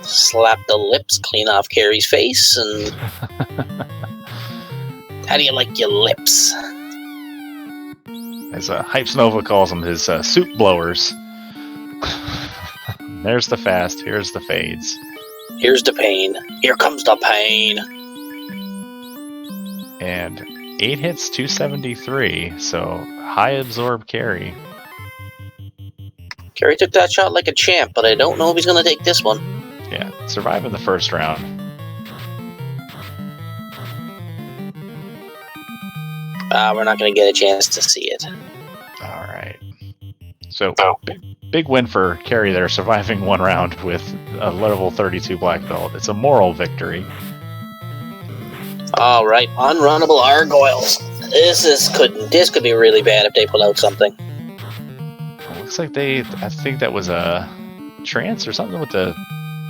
slap the lips, clean off Carrie's face, and... How do you like your lips? As Hypes Nova calls them, his soup blowers. There's the fast, here's the fades. Here's the pain. Here comes the pain. And 8 hits, 273, so high absorb carry. Carrie took that shot like a champ, but I don't know if he's going to take this one. Yeah, surviving the first round. We're not going to get a chance to see it. Alright. So, big win for Carrie there, surviving 1 round with a level 32 black belt. It's a moral victory. Alright, unrunnable Argoyles. This could be really bad if they pull out something. Looks like I think that was a trance or something with the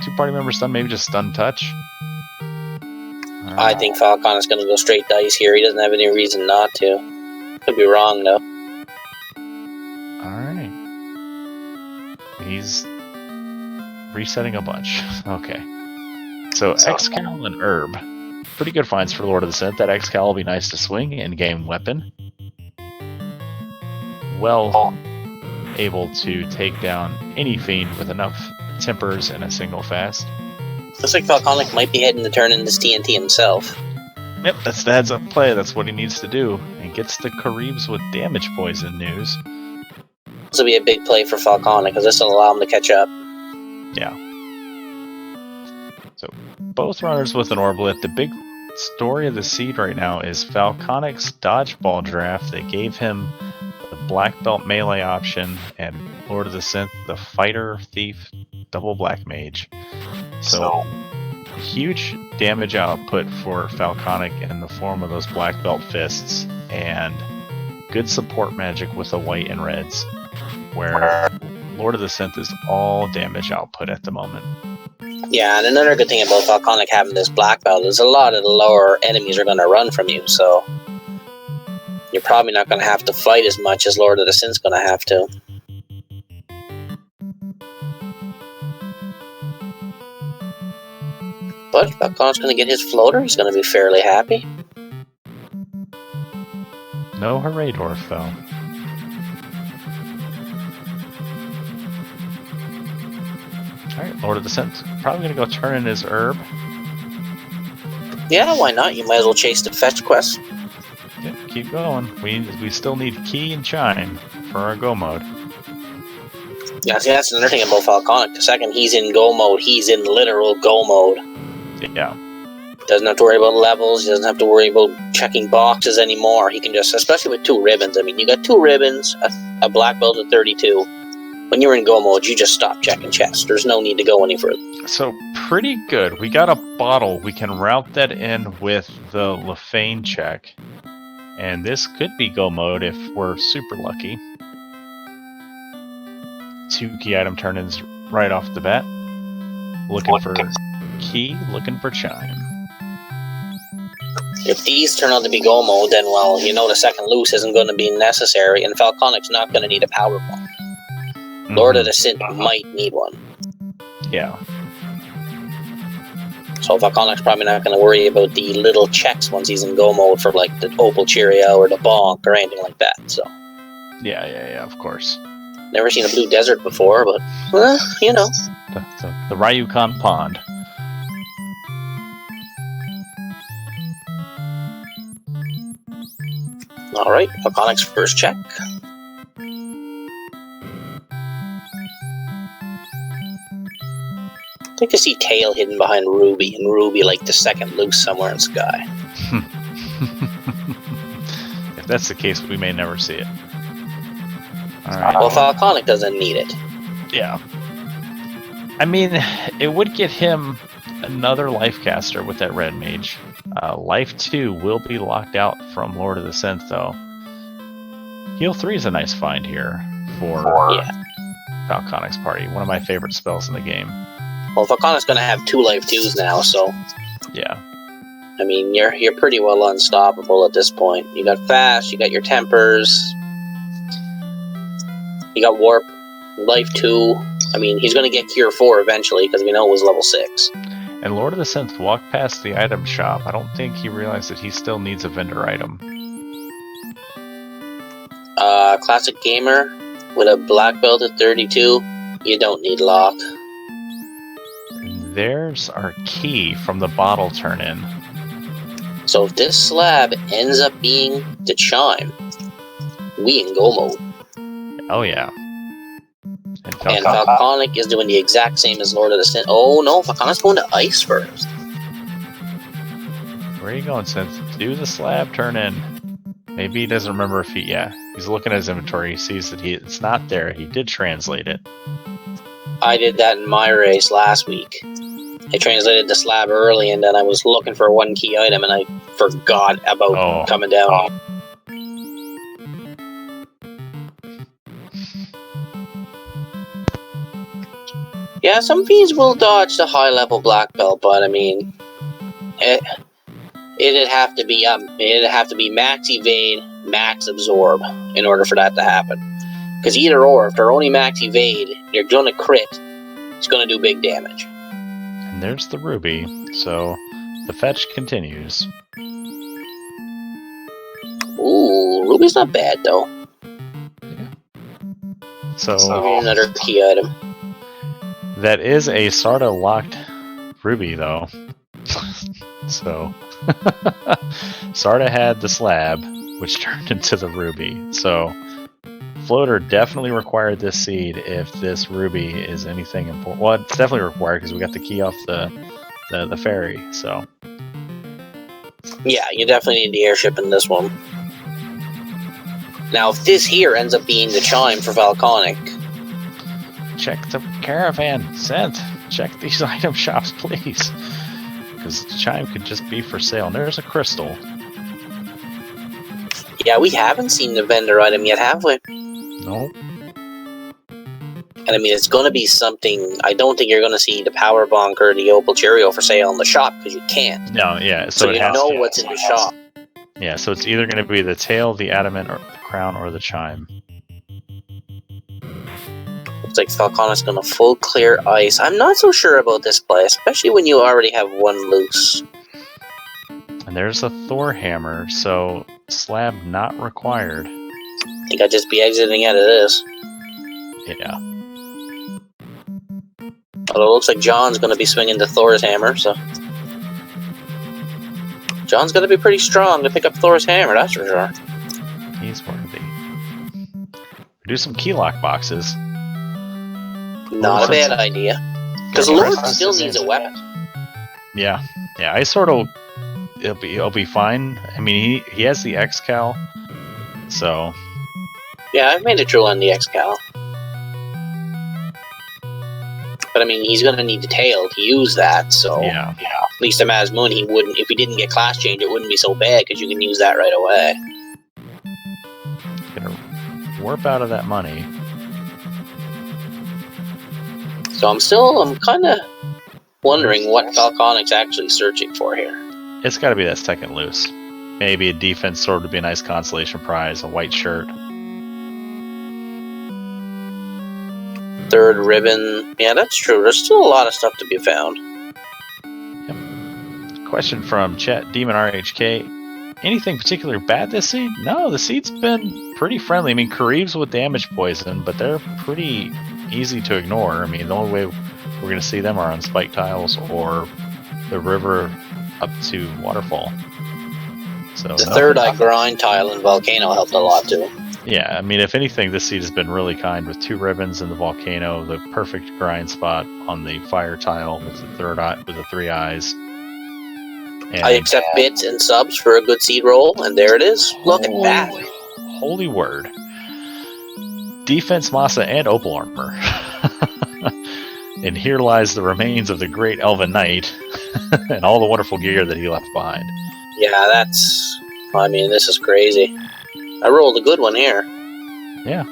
2 party members done, maybe just stun touch. I think Falcon is going to go straight dice here. He doesn't have any reason not to. Could be wrong, though. Alright. He's resetting a bunch. Okay. So X-Cal and Herb. pretty good finds for Lord of the Synth. That X-Cal will be nice to swing, in-game weapon. Well able to take down any fiend with enough tempers in a single fast. Looks like Falconic might be heading to turn into TNT himself. Yep, that's the heads-up play. That's what he needs to do. And gets the Karibs with damage poison news. This will be a big play for Falconic, because this will allow him to catch up. Yeah. So, both runners with an Orblit. The big story of the seed right now is Falconic's dodgeball draft. They gave him the black belt melee option, and Lord of the Synth, the fighter, thief, double black mage. So, huge damage output for Falconic in the form of those black belt fists, and good support magic with the white and reds, where Lord of the Synth is all damage output at the moment. Yeah, and another good thing about Falconic having this black belt is a lot of the lower enemies are going to run from you, so you're probably not going to have to fight as much as Lord of the Synth's going to have to. But Falconic's going to get his floater. He's going to be fairly happy. No Hooray Dwarf, though. Alright, Lord of the Synth. Probably going to go turn in his herb. Yeah, why not? You might as well chase the fetch quest. Yep, keep going. We still need Key and Chime for our go mode. Yeah, see, that's another thing about Falconic. The second he's in go mode, he's in literal go mode. Yeah. Doesn't have to worry about levels. He doesn't have to worry about checking boxes anymore. He can just, especially with 2 ribbons. I mean, you got 2 ribbons, a black belt at 32. When you're in go mode, you just stop checking chests. There's no need to go any further. So, pretty good. We got a bottle. We can route that in with the Lefane check. And this could be go mode if we're super lucky. 2 key item turn-ins right off the bat. Looking for Key, looking for Chime. If these turn out to be go mode, then, well, you know the second loose isn't going to be necessary, and Falconic's not going to need a power bomb. Lord of the Synth might need one. Yeah. So Falconic's probably not going to worry about the little checks once he's in go mode for, like, the Opal Cheerio or the Bonk or anything like that, so. Yeah, of course. Never seen a blue desert before, but, well, you know. The Ryukon Pond. Alright, Falconic's first check. I like to see Tail hidden behind Ruby, and Ruby like the second loose somewhere in the sky. If that's the case, we may never see it. Alright. Well, Falconic doesn't need it. Yeah. I mean, it would get him another life caster with that red mage. Life 2 will be locked out from Lord of the Synth, though. Heal 3 is a nice find here for Falconic's party. One of my favorite spells in the game. Well, Falconic's going to have 2 life 2s now, so... Yeah. I mean, you're pretty well unstoppable at this point. You got fast, you got your tempers... You got warp, life 2. I mean, he's going to get cure 4 eventually, because we know it was level 6. And Lord of the Synth walked past the item shop. I don't think he realized that he still needs a vendor item. Classic gamer with a black belt at 32, you don't need lock. There's our key from the bottle turn-in. So if this slab ends up being the Chime, we in go mode. Oh yeah. And Falconic is doing the exact same as Lord of the Synth. Oh no, Falconic's going to ice first. Where are you going, Synth? Do the slab turn in. Maybe he doesn't remember if he's looking at his inventory, he sees that it's not there. He did translate it. I did that in my race last week. I translated the slab early and then I was looking for 1 key item and I forgot about coming down. Yeah, some fiends will dodge the high level black belt, but I mean, it'd have to be max evade, max absorb in order for that to happen. Because either or, if they're only max evade, they're gonna crit. It's gonna do big damage. And there's the ruby. So The fetch continues. Ooh, Ruby's not bad though. So Maybe another key item. that is a Sarda locked ruby, though. So Sarda had the slab, which turned into the ruby. So Floater definitely required this seed if this ruby is anything important. Well, it's definitely required because we got the key off the ferry. So Yeah, you definitely need the airship in this one. Now, if this here ends up being the chime for Volcanic, check the caravan, Synth. Check these item shops, please. Because the chime could just be for sale. And there's a crystal. yeah, we haven't seen the vendor item yet, have we? No. And I mean, it's going to be something. I don't think you're going to see the Power Bonk or the Opal Cheerio for sale in the shop because you can't. No, yeah. So it you has know to, what's in the shop. Yeah, so it's either going to be the tail, the adamant, or the crown, or the chime. Looks like Falconic's going to full clear ice. I'm not so sure about this play, especially when you already have one loose. And there's a Thor hammer, so slab not required. I think I'd just be exiting out of this. Yeah. Although it looks like John's going to be swinging the Thor's hammer, so... John's going to be pretty strong to pick up Thor's hammer, that's for sure. He's worthy. Do some key lock boxes. Not a bad idea. Because Lord still needs a weapon. Yeah. Yeah, I sort of... It'll be fine. I mean, he has the X-Cal, so... Yeah, I've made it through on the X-Cal. But I mean, he's going to need the tail to use that, so... Yeah. At least in Mazmoon, he wouldn't... If he didn't get class change, it wouldn't be so bad, because you can use that right away. Gonna warp out of that money. So I'm kind of wondering what Falconic's actually searching for here. It's got to be that second loose. Maybe a defense sword would be a nice consolation prize, a white shirt. Third ribbon. Yeah, that's true. There's still a lot of stuff to be found. Yep. Question from chat, Demon RHK. Anything particular bad this seed? No, the seed's been pretty friendly. I mean, Karib's with damage poison, but they're pretty easy to ignore. I mean, the only way we're going to see them are on spike tiles or the river up to waterfall. So The third eye grind tile in Volcano helped a lot too. Yeah, I mean, if anything, this seed has been really kind with 2 ribbons in the volcano, the perfect grind spot on the fire tile with the third eye, with the 3 eyes. And I accept bits and subs for a good seed roll, and there it is. Look at that. Holy word. Defense, Masa, and Opal armor. And here lies the remains of the great Elven Knight and all the wonderful gear that he left behind. Yeah, that's... I mean, this is crazy. I rolled a good one here. Yeah.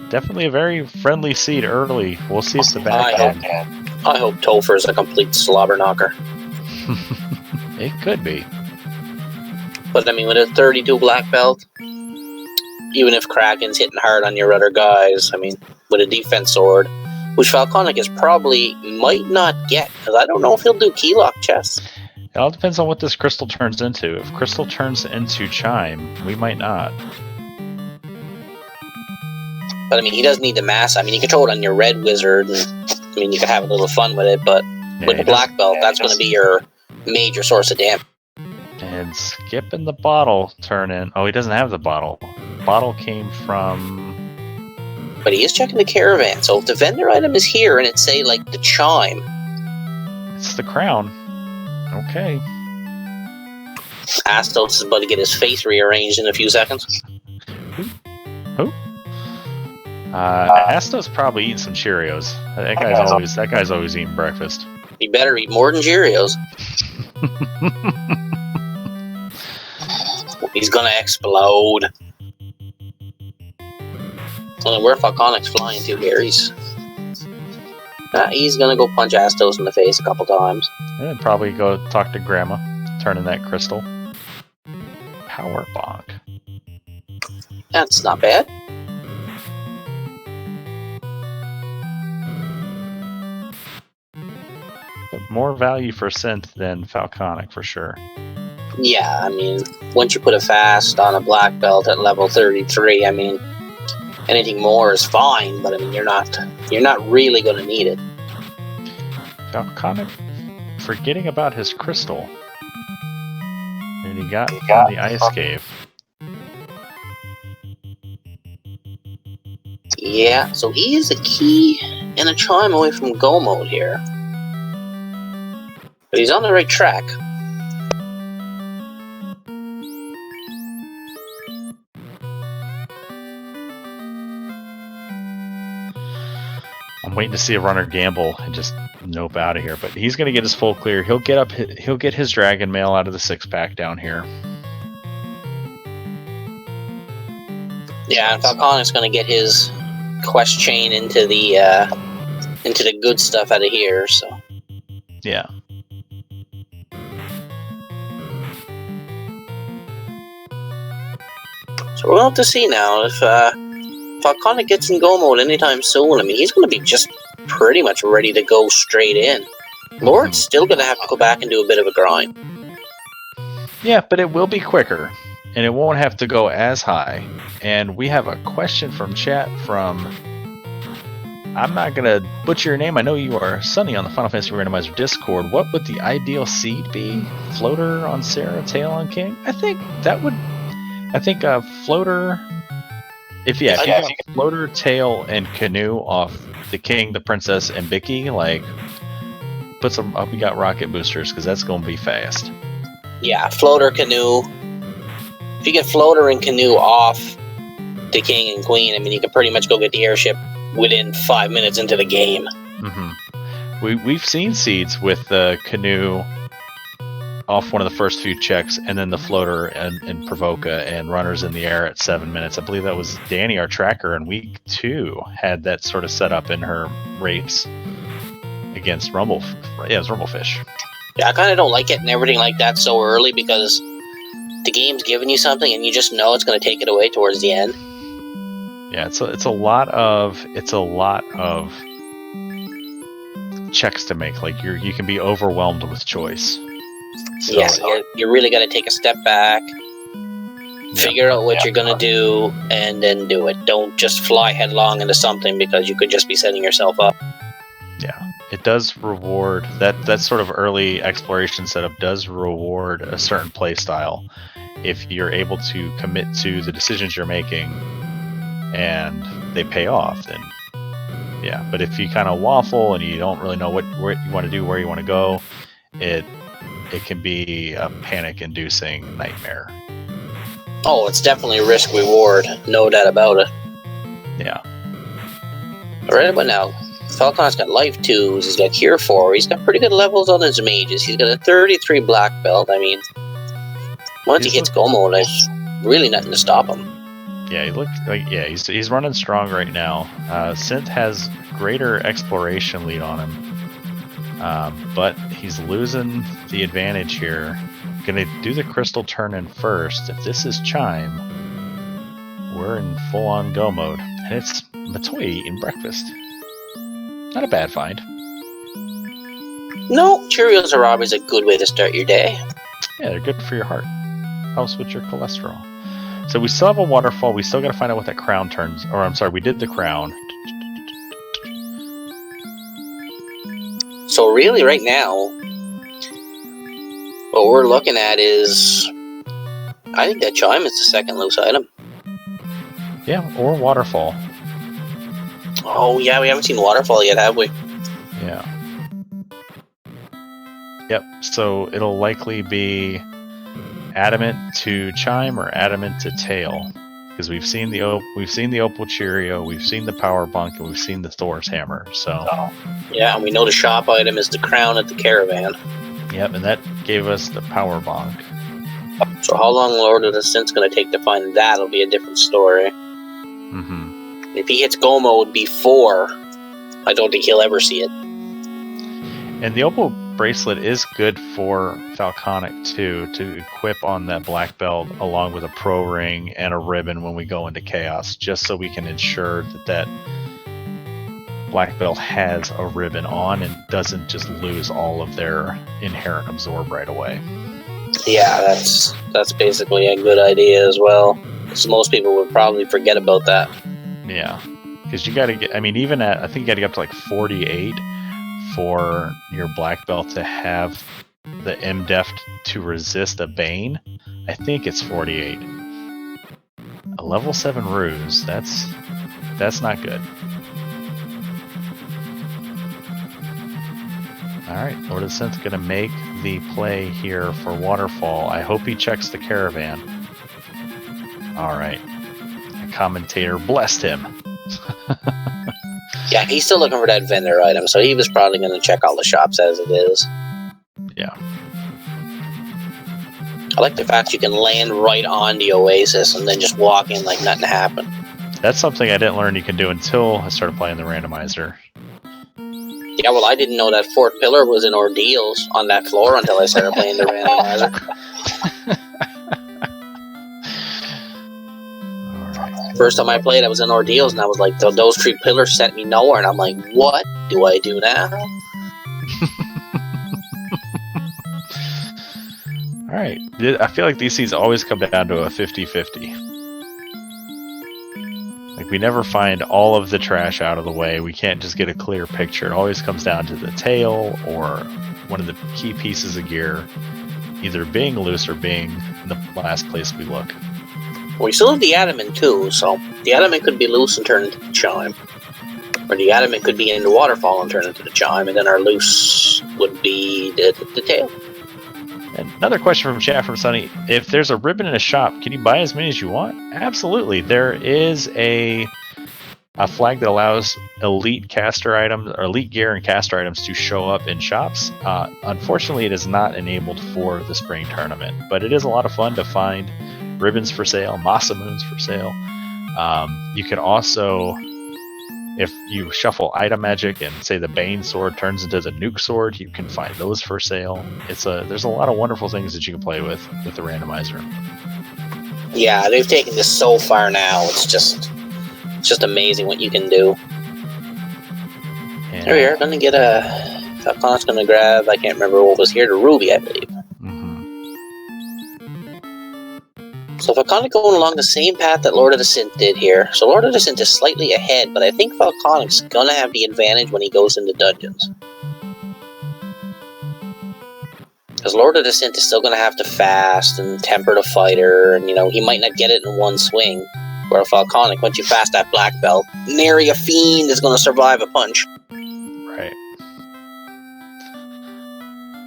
Definitely a very friendly seed early. We'll see if the back end... I hope Topher's a complete slobber knocker. It could be. But I mean, with a 32 black belt, even if Kraken's hitting hard on your other guys, I mean, with a defense sword, which Falconic is probably might not get, because I don't know if he'll do keylock chests. It all depends on what this crystal turns into. If crystal turns into chime, we might not. But I mean, he doesn't need the mass. I mean, you can throw it on your red wizard, and I mean, you can have a little fun with it, but with the black belt, that's going to be your major source of damage. And skipping the bottle turn in. Oh, he doesn't have the bottle. Bottle came from... But he is checking the caravan, so if the vendor item is here and it's, say, like the chime... It's the crown. Okay. Astos is about to get his face rearranged in a few seconds. Who? Astos probably eating some Cheerios. That guy's always eating breakfast. He better eat more than Cheerios. He's gonna explode. Well, where Falconic's flying to here? He's gonna go punch Astos in the face a couple times. And then probably go talk to Grandma, turn in that crystal. Power bonk. That's not bad. But more value for synth than Falconic for sure. Yeah, I mean, once you put a fast on a black belt at level 33, I mean, anything more is fine, but I mean, you're not really going to need it. Falconic forgetting about his crystal. And he got from the ice cave. Yeah, so he is a key and a chime away from go mode here. But he's on the right track. I'm waiting to see a runner gamble and just nope out of here. But he's going to get his full clear. He'll get his dragon mail out of the 6-pack down here. Yeah, and Falconic's going to get his quest chain into the good stuff out of here. So yeah. So we're going to have to see now if Falconic gets in go mode anytime soon. I mean, he's going to be just pretty much ready to go straight in. Lord's still going to have to go back and do a bit of a grind. Yeah, but it will be quicker, and it won't have to go as high. And we have a question from chat from... I'm not going to butcher your name. I know you are Sunny on the Final Fantasy Randomizer Discord. What would the ideal seed be? Floater on Sarah, Tail on King? I think Floater... If you got Floater, Tail, and Canoe off the King, the Princess, and Bicky, like, put some up. We got rocket boosters because that's going to be fast. Yeah, Floater, Canoe. If you get Floater and Canoe off the King and Queen, I mean, you can pretty much go get the airship within 5 minutes into the game. Mm-hmm. We've seen seeds with the Canoe off one of the first few checks, and then the Floater and Provoca and runners in the air at 7 minutes. I believe that was Danny, our tracker, in week 2, had that sort of set up in her race against Rumble. Yeah, it was Rumblefish. Yeah, I kind of don't like getting everything like that so early because the game's giving you something and you just know it's going to take it away towards the end. Yeah, it's a lot of checks to make. Like you can be overwhelmed with choice. So, yeah, you really got to take a step back, figure out what you're going to do, and then do it. Don't just fly headlong into something because you could just be setting yourself up. Yeah, it does reward that sort of early exploration setup does reward a certain play style if you're able to commit to the decisions you're making and they pay off. Then yeah, but if you kind of waffle and you don't really know what you want to do, where you want to go, it can be a panic-inducing nightmare. Oh, it's definitely risk-reward, no doubt about it. Yeah. Right about now, Falcon's got Life 2s, he's got Cure 4, he's got pretty good levels on his mages, he's got a 33 black belt. I mean, once he hits go mode, there's really nothing to stop him. Yeah, he's running strong right now. Synth has greater exploration lead on him. But he's losing the advantage here. Gonna do the crystal turn in first. If this is Chime, we're in full-on go mode. And it's Matoy eating breakfast. Not a bad find. No, Cheerios are always a good way to start your day. Yeah, they're good for your heart. Helps with your cholesterol. So we still have a waterfall. We still gotta find out what that crown turns. Or I'm sorry, we did the crown. So really, right now, what we're looking at is, I think that Chime is the second loose item. Yeah, or waterfall. Oh yeah, we haven't seen waterfall yet, have we? Yeah. Yep. So it'll likely be adamant to Chime or adamant to Tail, because we've seen the Opal Cheerio, we've seen the Power Bunk, and we've seen the Thor's Hammer. So. Yeah, and we know the shop item is the crown at the caravan. Yep, and that gave us the Power Bonk. So how long Lord of the Synth's going to take to find that'll be a different story. Mm-hmm. If he hits go mode before, I don't think he'll ever see it. And the Opal Bracelet is good for Falconic too, to equip on that black belt along with a pro ring and a ribbon when we go into Chaos, just so we can ensure that black belt has a ribbon on and doesn't just lose all of their inherent absorb right away. Yeah, that's basically a good idea as well. Because most people would probably forget about that. Yeah, because you got to get. I mean, even at I think you got to get up to like 48 for your black belt to have the MDEF to resist a Bane. I think it's 48. A level 7 ruse. That's not good. Alright, Lord of the Synth going to make the play here for Waterfall. I hope he checks the caravan. Alright. The commentator blessed him. Yeah, he's still looking for that vendor item, so he was probably going to check all the shops as it is. Yeah. I like the fact you can land right on the Oasis and then just walk in like nothing happened. That's something I didn't learn you can do until I started playing the randomizer. Yeah, well, I didn't know that fourth pillar was in Ordeals on that floor until I started playing the randomizer. Alright. First time I played, I was in Ordeals, and I was like, those 3 pillars sent me nowhere, and I'm like, what do I do now? Alright. I feel like these seeds always come down to a 50-50. Like, we never find all of the trash out of the way. We can't just get a clear picture. It always comes down to the tail or one of the key pieces of gear either being loose or being in the last place we look. We still have the adamant too, so the adamant could be loose and turn into the chime. Or the adamant could be in the waterfall and turn into the chime, and then our loose would be the tail. And another question from chat from Sunny. If there's a ribbon in a shop, can you buy as many as you want? Absolutely. There is a flag that allows elite caster items or elite gear and caster items to show up in shops. Unfortunately, it is not enabled for the spring tournament, but it is a lot of fun to find ribbons for sale, Masa Moons for sale. You can also, if you shuffle item magic and say the Bane sword turns into the Nuke sword, you can find those for sale. There's a lot of wonderful things that you can play with the randomizer. Yeah, they've taken this so far now. It's just amazing what you can do. And Here we are, gonna get Falcon's gonna grab, I can't remember what was here, the Ruby, I believe. So Falconic going along the same path that Lord of the Synth did here. So Lord of the Synth is slightly ahead, but I think Falconic's gonna have the advantage when he goes into dungeons. Because Lord of the Synth is still gonna have to fast and temper the fighter, and he might not get it in one swing. Where Falconic, once you fast that black belt, nary a fiend is gonna survive a punch. Right.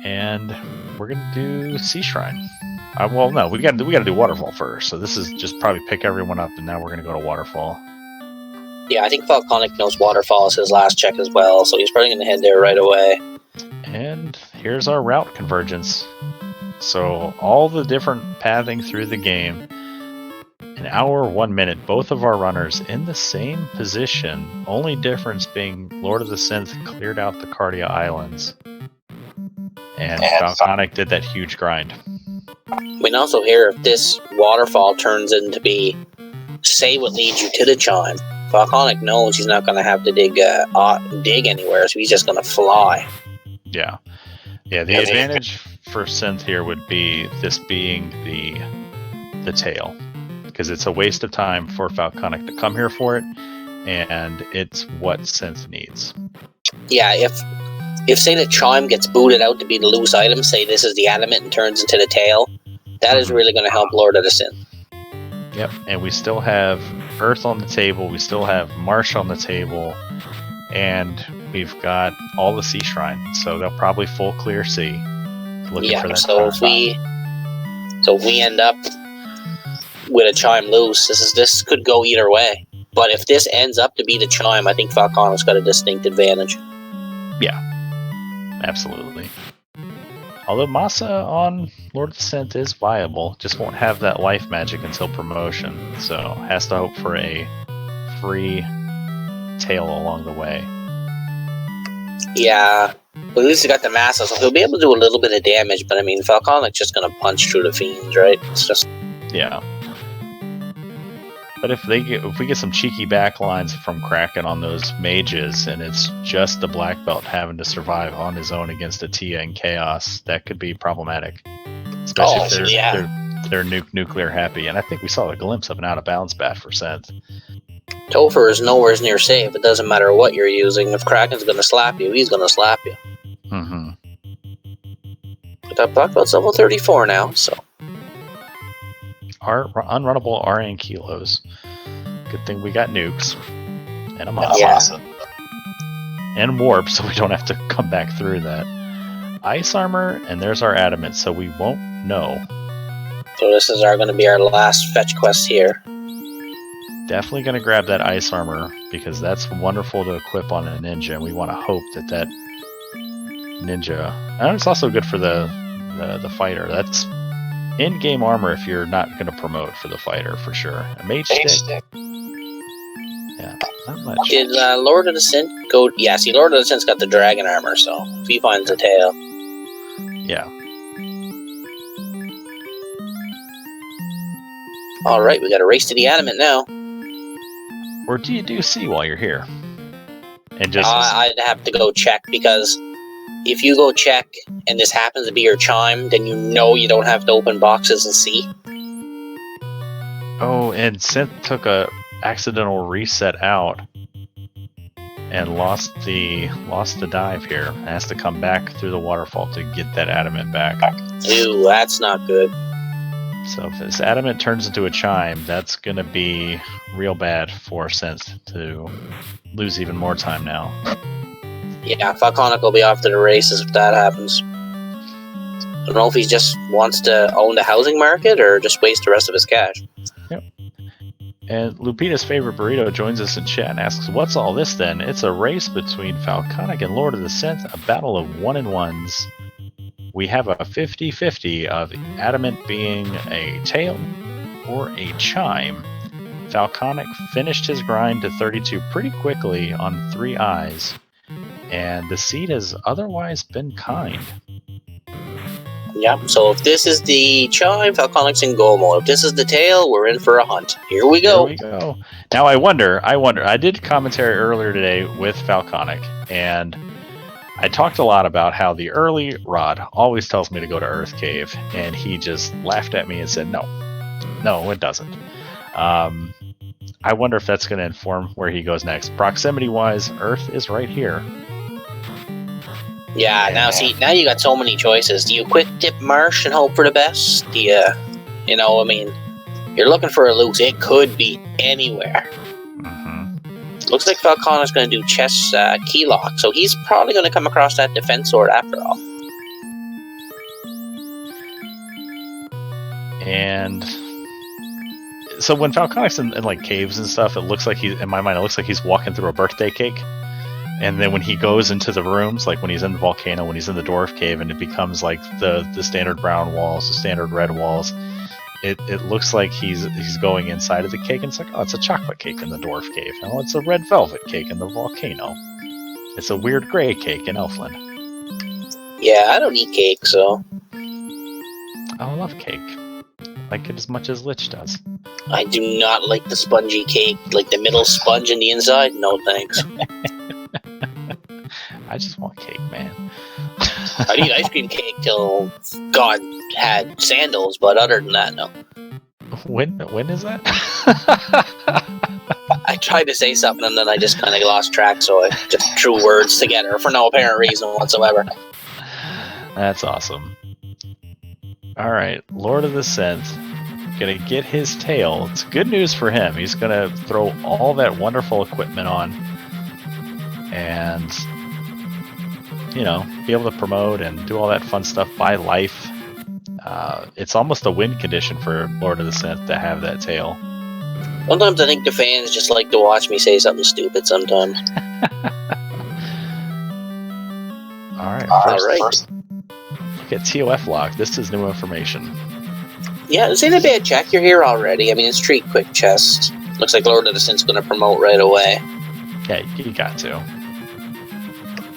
And we're gonna do Sea Shrine. Well, no, we gotta do Waterfall first. So this is just probably pick everyone up, and now we're gonna go to Waterfall. Yeah, I think Falconic knows Waterfall is his last check as well, so he's probably gonna head there right away. And here's our route convergence. So all the different pathing through the game. An hour, 1 minute, both of our runners in the same position. Only difference being Lord of the Synth cleared out the Cardia Islands. And Falconic did that huge grind. We can also hear if this waterfall turns into be say what leads you to the chime. Falconic knows he's not going to have to dig anywhere, so he's just going to fly. Yeah. Yeah, the advantage for Synth here would be this being the tail. Because it's a waste of time for Falconic to come here for it, and it's what Synth needs. Yeah, if say the chime gets booted out to be the loose item, say this is the adamant and turns into the tail, that is really going to help Lord of the Synth. Yep, and we still have Earth on the table, we still have Marsh on the table, and we've got all the Sea Shrine, so they'll probably full clear sea. Looking for that so if we end up with a chime loose, this could go either way. But if this ends up to be the chime, I think Falconic's got a distinct advantage. Yeah, absolutely. Although Masa on Lord of the Synth is viable, just won't have that life magic until promotion, so has to hope for a free tail along the way. Yeah, but at least he got the Masa, so he'll be able to do a little bit of damage, but I mean, Falconic's just going to punch through the fiends, right? It's just... Yeah. But if we get some cheeky backlines from Kraken on those mages, and it's just the black belt having to survive on his own against a Tia and Chaos, that could be problematic. Especially if they're nuclear happy. And I think we saw a glimpse of an out of bounds bat for Synth. Topher is nowhere near safe. It doesn't matter what you're using. If Kraken's going to slap you, he's going to slap you. Mm-hmm. But that black belt's level 34 now, so. Our unrunnable RN kilos. Good thing we got nukes. And a monster. Yeah. And warp, so we don't have to come back through that. Ice armor, and there's our adamant, so we won't know. So this is going to be our last fetch quest here. Definitely going to grab that ice armor, because that's wonderful to equip on a ninja, and we want to hope that ninja... And it's also good for the fighter. That's in-game armor if you're not going to promote for the fighter, for sure. A mage stick. Yeah, not much. Did Lord of the Synth go... Yeah, see, Lord of the Synth's got the dragon armor, so if he finds a tail... Yeah. Alright, we got to race to the adamant now. Or do you do C while you're here? And just... I'd have to go check, because if you go check and this happens to be your chime, then you know you don't have to open boxes and see. Oh, and Synth took a accidental reset out and lost the dive here. Has to come back through the waterfall to get that adamant back. Ooh, that's not good. So if this adamant turns into a chime, that's going to be real bad for Synth to lose even more time now. Yeah, Falconic will be off to the races if that happens. I don't know if he just wants to own the housing market or just waste the rest of his cash. Yep. And Lupita's favorite burrito joins us in chat and asks, "What's all this then? It's a race between Falconic and Lord of the Synth, a battle of 1-in-1s. We have a 50-50 of adamant being a tail or a chime. Falconic finished his grind to 32 pretty quickly on 3 eyes, and the seed has otherwise been kind." Yeah, so if this is the chime, Falconic's in goal mode. If this is the tail, we're in for a hunt. Here we go. Here we go. Now I wonder, I did commentary earlier today with Falconic, and I talked a lot about how the early Rod always tells me to go to Earth Cave, and he just laughed at me and said, no, it doesn't. I wonder if that's going to inform where he goes next. Proximity-wise, Earth is right here. Yeah, now you got so many choices. Do you quick dip Marsh and hope for the best? Do you, you're looking for a loose. It could be anywhere. Mm-hmm. Looks like Falconic's going to do chess key lock, so he's probably going to come across that defense sword after all. And so when Falconic's in like caves and stuff, it looks like in my mind, it looks like he's walking through a birthday cake. And then when he goes into the rooms, like when he's in the volcano, when he's in the dwarf cave, and it becomes like the standard brown walls, the standard red walls, it looks like he's going inside of the cake, and it's like, oh, it's a chocolate cake in the dwarf cave. Oh, it's a red velvet cake in the volcano. It's a weird gray cake in Elfland. Yeah, I don't eat cake, so... I love cake. Like it as much as Lich does. I do not like the spongy cake, like the middle sponge and the inside. No thanks. I just want cake, man. I'd eat ice cream cake till God had sandals, but other than that, no. When is that? I tried to say something and then I just kind of lost track, so I just threw words together for no apparent reason whatsoever. That's awesome. Alright, Lord of the Synth. Gonna get his tail. It's good news for him. He's gonna throw all that wonderful equipment on and, be able to promote and do all that fun stuff, buy life. It's almost a win condition for Lord of the Synth to have that tail. Sometimes I think the fans just like to watch me say something stupid sometimes. Alright, first. Look at TOF lock. This is new information. Yeah, this ain't a bad check. You're here already. I mean, it's treat quick chest. Looks like Lord of the Synth's going to promote right away. Yeah, you got to.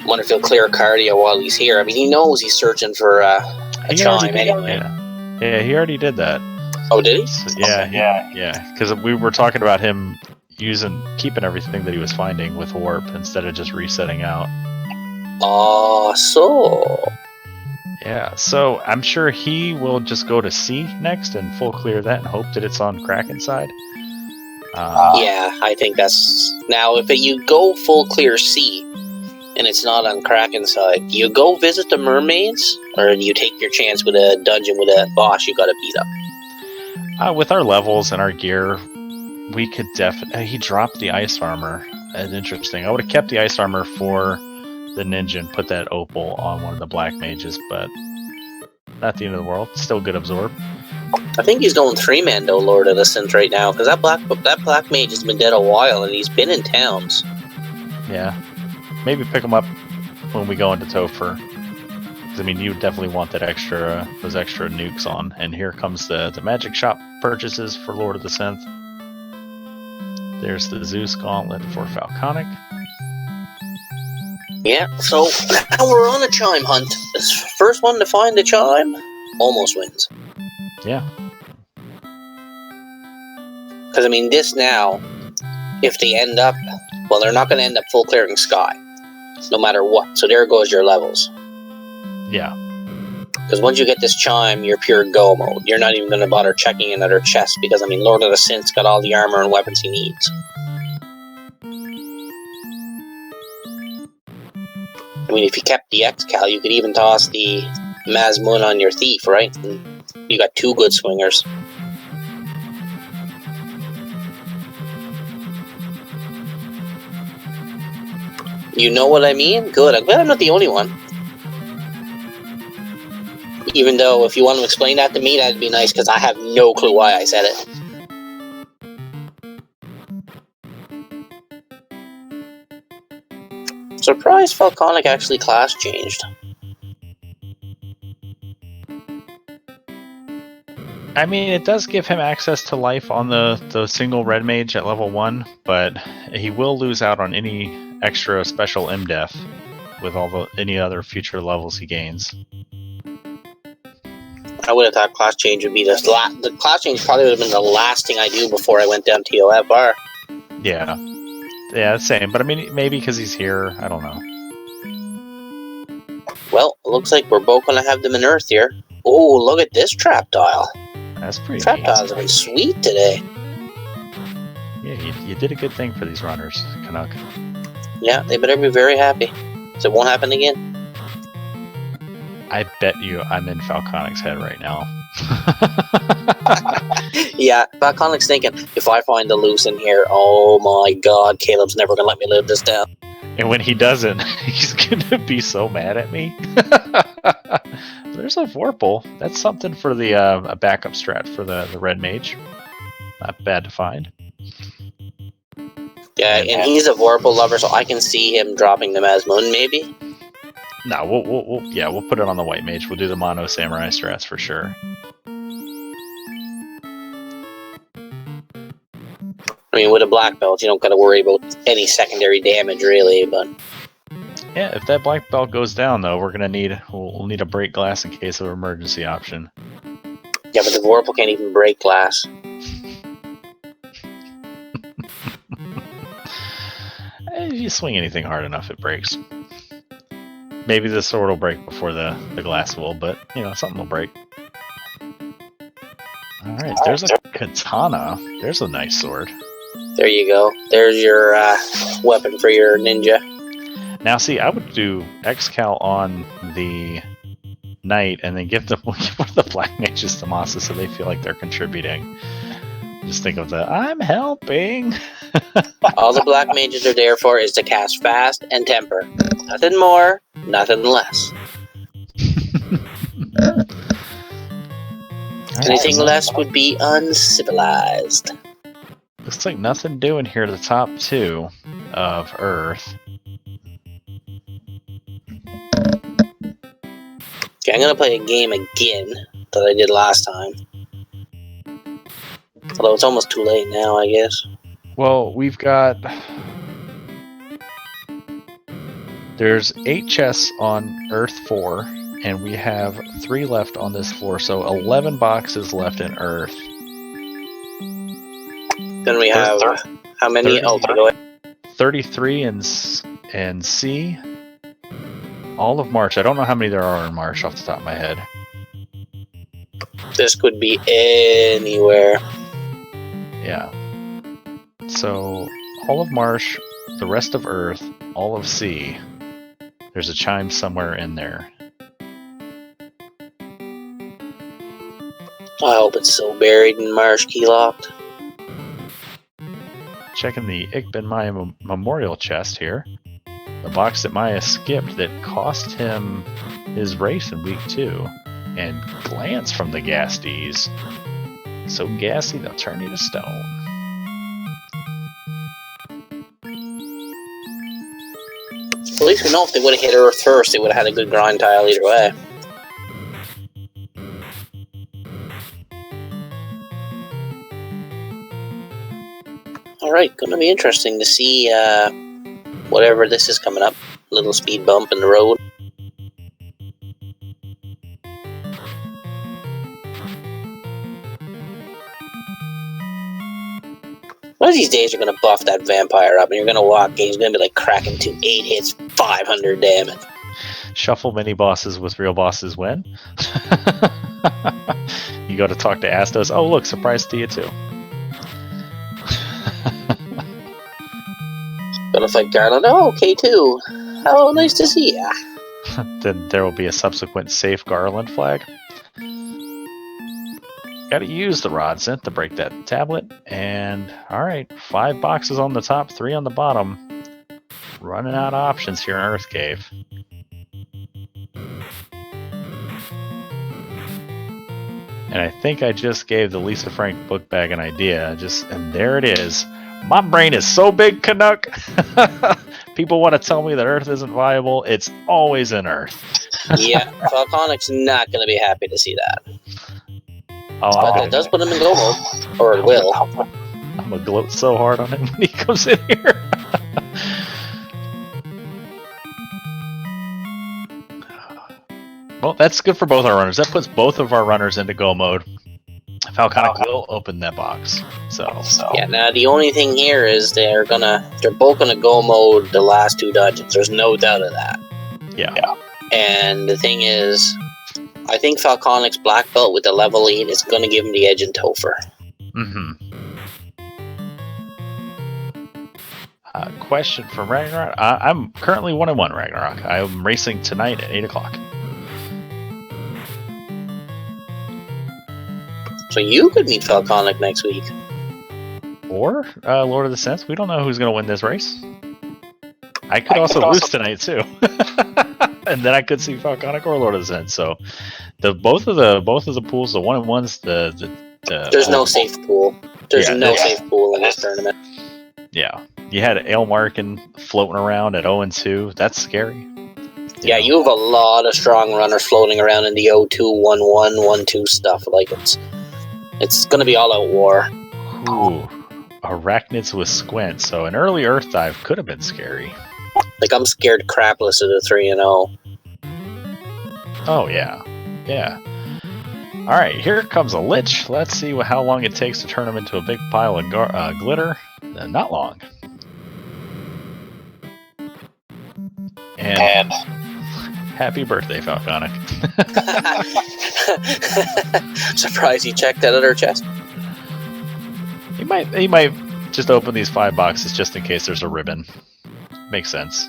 Wonder if he'll clear cardio while he's here. I mean, he knows he's searching for a chime anyway. Yeah, he already did that. Oh, did he? So, yeah. Because we were talking about him keeping everything that he was finding with warp instead of just resetting out. So. Yeah, so I'm sure he will just go to C next and full clear that and hope that it's on Kraken side. Yeah, I think that's... Now, if you go full clear C, and it's not on Kraken side, do you go visit the mermaids, or do you take your chance with a dungeon with a boss you gotta beat up? With our levels and our gear, we could definitely... He dropped the ice armor. That's interesting. I would have kept the ice armor for the ninja and put that opal on one of the black mages, but not the end of the world. Still good absorb. I think he's going 3-man though, Lord of the Synth right now, because that black mage has been dead a while, and he's been in towns. Yeah. Maybe pick him up when we go into Topher. I mean, you definitely want that those extra nukes on. And here comes the magic shop purchases for Lord of the Synth. There's the Zeus Gauntlet for Falconic. Yeah, so now we're on a chime hunt. This first one to find the chime almost wins. Yeah. Because, I mean, this now, if they end up... Well, they're not going to end up full clearing sky, no matter what. So there goes your levels. Yeah. Because once you get this chime, you're pure go mode. You're not even going to bother checking another chest, because, I mean, Lord of the Synth's got all the armor and weapons he needs. I mean, if you kept the X-Cal, you could even toss the Mazmun on your thief, right? And you got 2 good swingers. You know what I mean? Good. I'm glad I'm not the only one. Even though, if you want to explain that to me, that'd be nice, because I have no clue why I said it. Surprised Falconic actually class changed. I mean, it does give him access to life on the single red mage at level 1, but he will lose out on any extra special MDef with any other future levels he gains. I would have thought class change would be the class change probably would have been the last thing I do before I went down TOFR. Yeah. Yeah, same. But I mean, maybe because he's here, I don't know. Well, it looks like we're both going to have them in Earth here. Oh, look at this trap tile. That's pretty Trap neat. tiles have been sweet today. Yeah, you did a good thing for these runners, Canuck. Yeah, they better be very happy. So it won't happen again. I bet you I'm in Falconic's head right now. Yeah, Falconic's thinking, if I find the loose in here, oh my god, Caleb's never going to let me live this down. And when he doesn't, he's going to be so mad at me. There's a Vorpal. That's something for the a backup strat for the red mage. Not bad to find. Yeah, and he's a Vorpal lover, so I can see him dropping them as Moon, maybe. No, we'll put it on the white mage. We'll do the mono samurai strats for sure. I mean, with a black belt, you don't got to worry about any secondary damage, really, but... Yeah, if that black belt goes down, though, we'll need a break glass in case of emergency option. Yeah, but the Vorpal can't even break glass. If you swing anything hard enough, it breaks. Maybe the sword will break before the glass will, but, you know, something will break. Alright, there's a katana. There's a nice sword. There you go. There's your weapon for your ninja. Now, see, I would do X-Cal on the knight and then give one of the black mages to Masa so they feel like they're contributing. Just think of I'm helping! All the black mages are there for is to cast fast and temper. Nothing more, nothing less. Anything less would be uncivilized. Looks like nothing doing here to the top 2 of Earth. Okay, I'm gonna play a game again that I did last time. Although it's almost too late now, I guess. Well, we've got... There's 8 chests on Earth 4, and we have 3 left on this floor, so 11 boxes left in Earth. Then we have how many? 30. Okay, go ahead. 33 in C. All of March. I don't know how many there are in March off the top of my head. This could be anywhere. Yeah. So, all of March, the rest of Earth, all of C. There's a chime somewhere in there. I hope it's so buried in Marsh key locked. Checking the Ickben Maya memorial chest here. The box that Maya skipped that cost him his race in week 2. And glance from the Gasties. So gassy they'll turn you to stone. At least we know if they would have hit Earth first, they would have had a good grind tile either way. Alright, gonna be interesting to see whatever this is coming up. Little speed bump in the road. One of these days you're gonna buff that vampire up and you're gonna walk in, he's gonna be like cracking 8 hits, 500 damage. Shuffle mini bosses with real bosses win. You go to talk to Astos. Oh look, surprise to you too. Gonna fight Garland. Oh, K2. Oh, nice to see ya. Then there will be a subsequent safe Garland flag. Gotta use the rod synth to break that tablet. And alright, 5 boxes on the top, 3 on the bottom. Running out of options here in Earth Cave. And I think I just gave the Lisa Frank book bag an idea. And there it is. My brain is so big, Canuck. People want to tell me that Earth isn't viable. It's always in Earth. Yeah, Falconic's not going to be happy to see that. Oh, but that does put him in go mode. Or it will. I'm going to gloat so hard on him when he comes in here. Well, that's good for both our runners. That puts both of our runners into go mode. Falconic will open that box. So yeah. Now the only thing here is they're both gonna go mode the last 2 dungeons. There's no doubt of that. Yeah. And the thing is, I think Falconic's black belt with the level 8 is gonna give him the edge in Topher. Mm-hmm. Question from Ragnarok. I'm currently 1-1, Ragnarok. I'm racing tonight at 8 o'clock. So you could meet Falconic next week. Or Lord of the Synth. We don't know who's going to win this race. I could also lose tonight too. And then I could see Falconic or Lord of the Synth. So both of the pools, the 1-1s, there's no safe pool. There's no safe pool in this tournament. Yeah. You had Ailmarkin floating around at 0-2. That's scary. Yeah, you have a lot of strong runners floating around in the 0-2, 1-1, 1-2 stuff. Like it's going to be all out war. Ooh, arachnids with squint. So an early Earth dive could have been scary. Like I'm scared crapless of the 3-0. Oh yeah, yeah. All right, here comes a Lich. Let's see how long it takes to turn him into a big pile of glitter. Not long. And happy birthday, Falconic. Surprised he checked that other chest. He might just open these 5 boxes just in case there's a ribbon. Makes sense.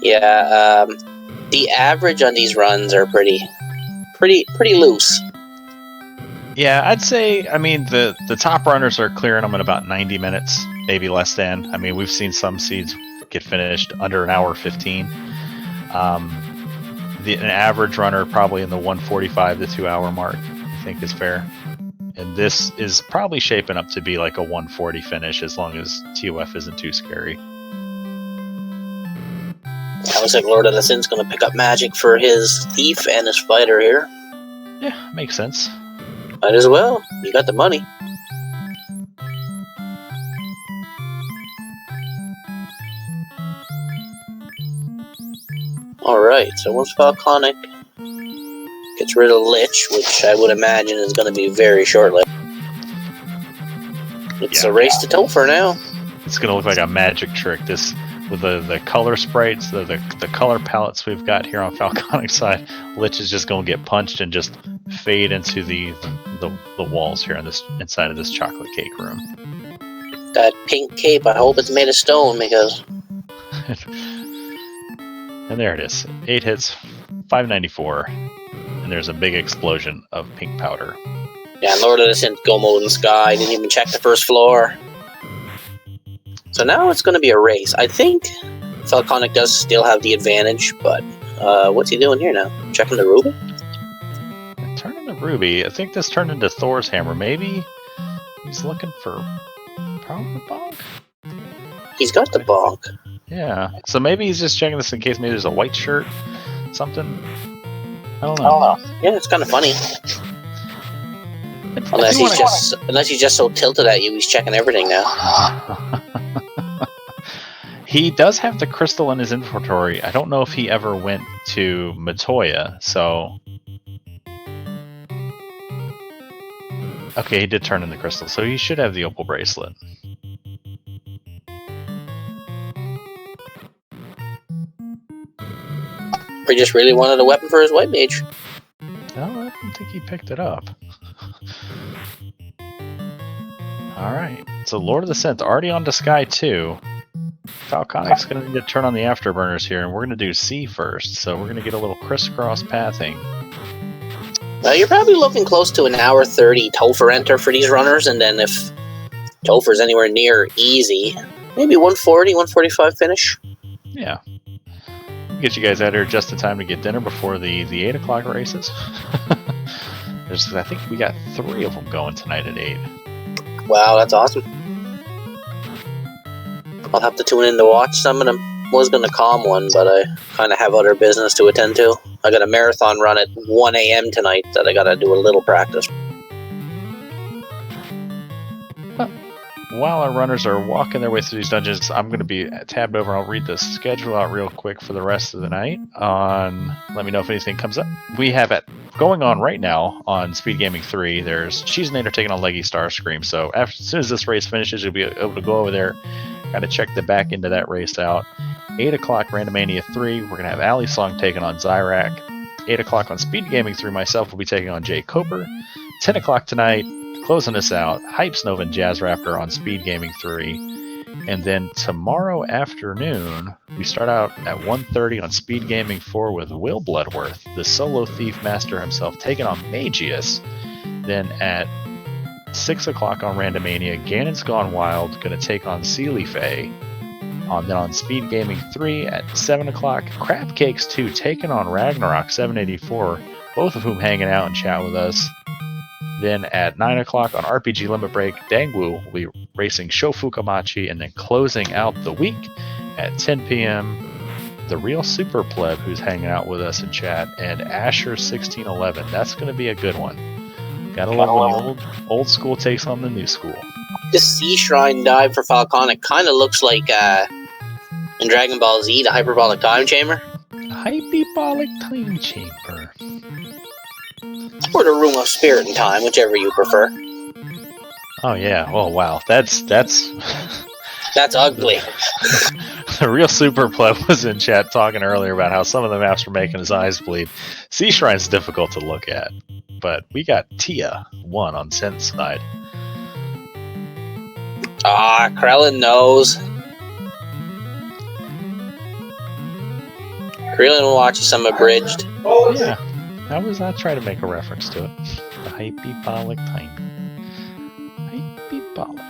Yeah, the average on these runs are pretty loose. Yeah, I'd say, I mean, the top runners are clearing them in about 90 minutes, maybe less than. I mean, we've seen some seeds get finished under an hour 15. An average runner probably in the 1:45 to 2 hour mark, I think is fair. And this is probably shaping up to be like a 1:40 finish as long as TOF isn't too scary. It looks like Lord of the Synth's going to pick up magic for his thief and his fighter here. Yeah, makes sense. Might as well. You got the money. Alright, so once Falconic gets rid of Lich, which I would imagine is going to be very short-lived. It's a race to Topher now. It's going to look like a magic trick. This with the color sprites, the color palettes we've got here on Falconic's side. Lich is just going to get punched and just fade into the walls here on this inside of this chocolate cake room. That pink cape, I hope it's made of stone because. And there it is. 8 hits, 594, and there's a big explosion of pink powder. Yeah, Lord of the Synth go mode in Sky, didn't even check the first floor. So now it's going to be a race. I think Falconic does still have the advantage, but what's he doing here now? Checking the ruby? Turning the ruby. I think this turned into Thor's hammer. Maybe he's looking for power bonk? He's got the bonk. Yeah. So maybe he's just checking this in case maybe there's a white shirt, something. I don't know. Yeah, it's kind of funny. Unless he's just so tilted at you, he's checking everything now. He does have the crystal in his inventory. I don't know if he ever went to Matoya, so... Okay, he did turn in the crystal, so he should have the opal bracelet. He just really wanted a weapon for his white mage. No, I don't think he picked it up. Alright, so Lord of the Synth already on to Sky 2. Falconic's going to need to turn on the afterburners here, and we're going to do C first, so we're going to get a little crisscross pathing. Well, you're probably looking close to an hour 30 Topher enter for these runners, and then if Topher's anywhere near easy, maybe 140, 145 finish. Yeah. Get you guys out here just in time to get dinner before the 8 o'clock races. I think we got 3 of them going tonight at 8. Wow, that's awesome. I'll have to tune in to watch some of them. Was going to calm one, but I kind of have other business to attend to. I got a marathon run at 1 a.m. tonight that I got to do a little practice. While our runners are walking their way through these dungeons, I'm going to be tabbed over. I'll read the schedule out real quick for the rest of the night. Let me know if anything comes up. We have it going on right now on Speed Gaming 3. There's Cheese Nader taking on Leggy Starscream. So as soon as this race finishes, you'll be able to go over there, kind of check the back end of that race out. 8 o'clock Randomania 3, we're going to have Ali Song taking on Zyrak. 8 o'clock on Speed Gaming 3, myself will be taking on Jay Coper. 10 o'clock tonight, closing us out, Hype Snova and Jazz Raptor on Speed Gaming 3. And then tomorrow afternoon, we start out at 1:30 on Speed Gaming 4 with Will Bloodworth, the solo thief master himself, taking on Magius. Then at 6 o'clock on Randomania, Ganon's Gone Wild, going to take on Sealy Faye. Then on Speed Gaming 3 at 7 o'clock, Crab Cakes 2 taking on Ragnarok 784, both of whom hanging out and chat with us. Then at 9 o'clock on RPG Limit Break, Dangwu will be racing Shofukamachi, and then closing out the week at 10 p.m., the real Super Pleb who's hanging out with us in chat, and Asher1611. That's going to be a good one. Gotta love when the old school takes on the new school. This Sea Shrine dive for Falconic kind of looks like in Dragon Ball Z, the Hyperbolic Time Chamber. Hyperbolic Time Chamber. Or the Room of Spirit and Time, whichever you prefer. Oh yeah, oh wow, that's That's ugly. The real Super Pleb was in chat talking earlier about how some of the maps were making his eyes bleed. Sea Shrine's difficult to look at, but we got Tia 1 on Synth's side. Ah, Krellin knows. Krellin will watch some abridged. Yeah, I trying to make a reference to it. The Hyperbolic Time. Hyperbolic.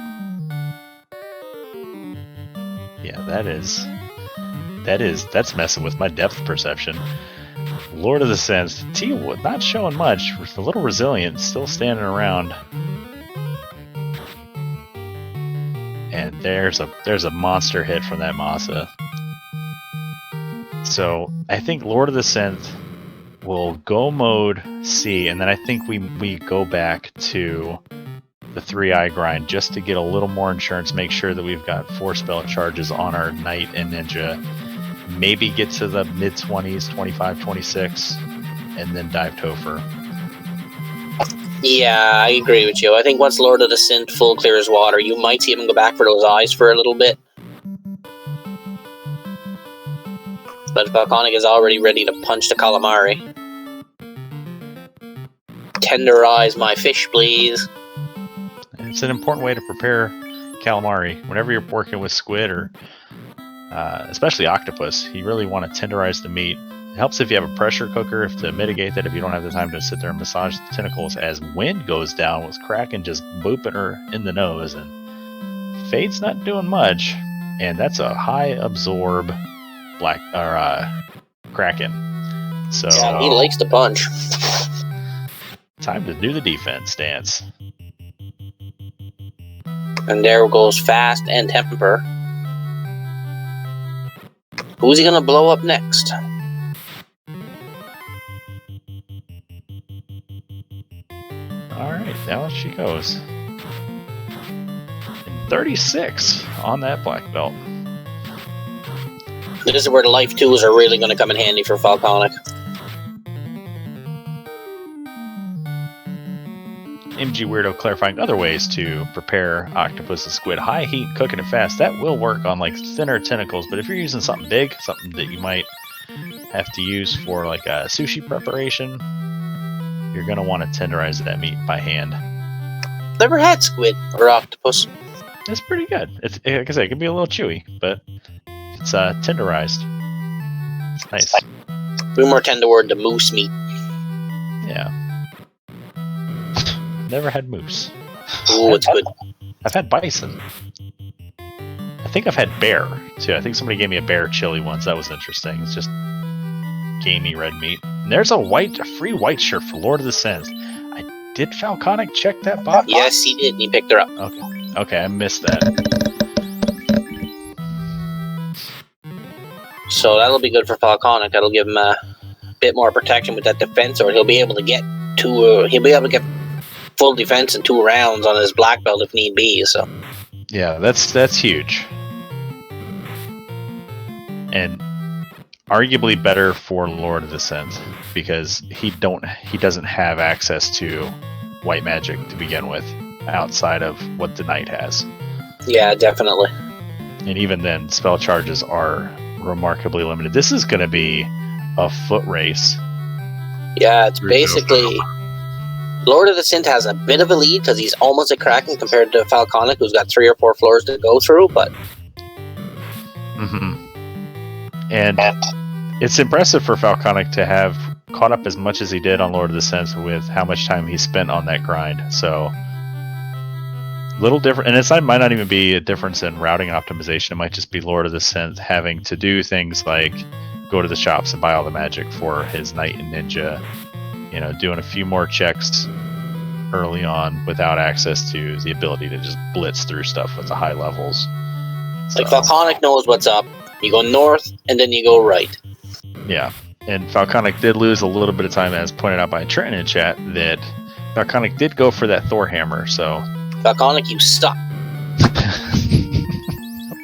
Yeah, that's messing with my depth perception. Lord of the Synth, Tia not showing much, a little resilient, still standing around. And there's a monster hit from that Masa. So I think Lord of the Synth will go mode C, and then I think we go back to the 3-eye grind just to get a little more insurance, make sure that we've got 4 spell charges on our Knight and Ninja, maybe get to the mid-20s, 25, 26, and then dive Topher. Yeah, I agree with you. I think once Lord of the Synth full clears water, you might see him go back for those eyes for a little bit. But Falconic is already ready to punch the calamari. Tenderize my fish, please. It's an important way to prepare calamari. Whenever you're working with squid or especially octopus, you really want to tenderize the meat. It helps if you have a pressure cooker to mitigate that if you don't have the time to sit there and massage the tentacles as wind goes down with Kraken just booping her in the nose. And Fade's not doing much, and that's a high absorb Kraken. So Yeah, he likes to punch. Time to do the defense dance. And there goes Fast and Temper. Who's he gonna blow up next? Alright, down she goes. And 36 on that black belt. This is where the Life 2s are really going to come in handy for Falconic. MG Weirdo clarifying other ways to prepare octopus and squid. High heat, cooking it fast. That will work on like thinner tentacles, but if you're using something big, something that you might have to use for like a sushi preparation, you're going to want to tenderize that meat by hand. Never had squid or octopus. It's pretty good. It's, like I say, it can be a little chewy, but it's tenderized. It's nice. We're more tend toward the moose meat. Yeah. Never had moose. Ooh, it's good. I've had bison. I think I've had bear, too. I think somebody gave me a bear chili once. That was interesting. It's just gamey red meat. And there's a free white shirt for Lord of the Synth. Did Falconic check that box? Yes, he did. He picked her up. Okay, I missed that. So that'll be good for Falconic. That'll give him a bit more protection with that defense, or he'll be able to get full defense in 2 rounds on his black belt if need be. So yeah, that's huge, and arguably better for Lord of the Synth because he doesn't have access to white magic to begin with outside of what the knight has. Yeah, definitely. And even then, spell charges are remarkably limited. This is going to be a foot race. Yeah, it's basically Lord of the Synth has a bit of a lead because he's almost a Kraken compared to Falconic, who's got 3 or 4 floors to go through. But and it's impressive for Falconic to have caught up as much as he did on Lord of the Synth with how much time he spent on that grind. So little different, and it might not even be a difference in routing optimization. It might just be Lord of the Synth having to do things like go to the shops and buy all the magic for his Knight and Ninja, doing a few more checks early on without access to the ability to just blitz through stuff with the high levels. Like Falconic knows what's up. You go north and then you go right. Yeah, and Falconic did lose a little bit of time, as pointed out by Trenton in chat, that Falconic did go for that Thor hammer, so Falconic, you suck.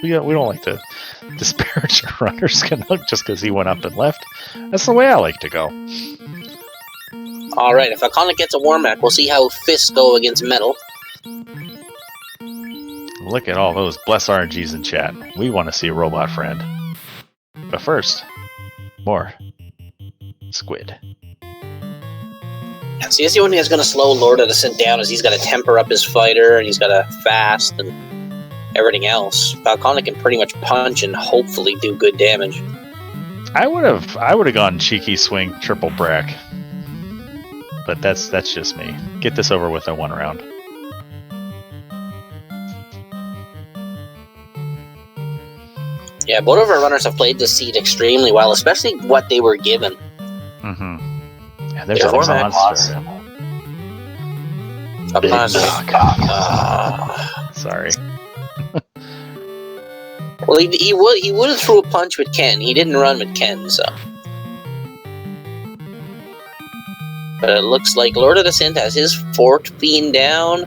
we don't like to disparage our runners just because he went up and left. That's the way I like to go. Alright, if Falconic gets a Warmac, we'll see how fists go against metal. Look at all those bless RNGs in chat. We want to see a robot friend. But first, more squid. Yeah, see, that's the only thing that's going to slow Lord of the Synth down is he's got to temper up his fighter, and he's got to fast, and everything else. Falconic can pretty much punch and hopefully do good damage. I would have gone cheeky swing triple brack. But that's just me. Get this over with in 1 round. Yeah, both of our runners have played this seed extremely well, especially what they were given. Yeah, there's a monster. Sorry. Well, he would have threw a punch with Ken. He didn't run with Ken, so. But it looks like Lord of the Synth has his 4th fiend down,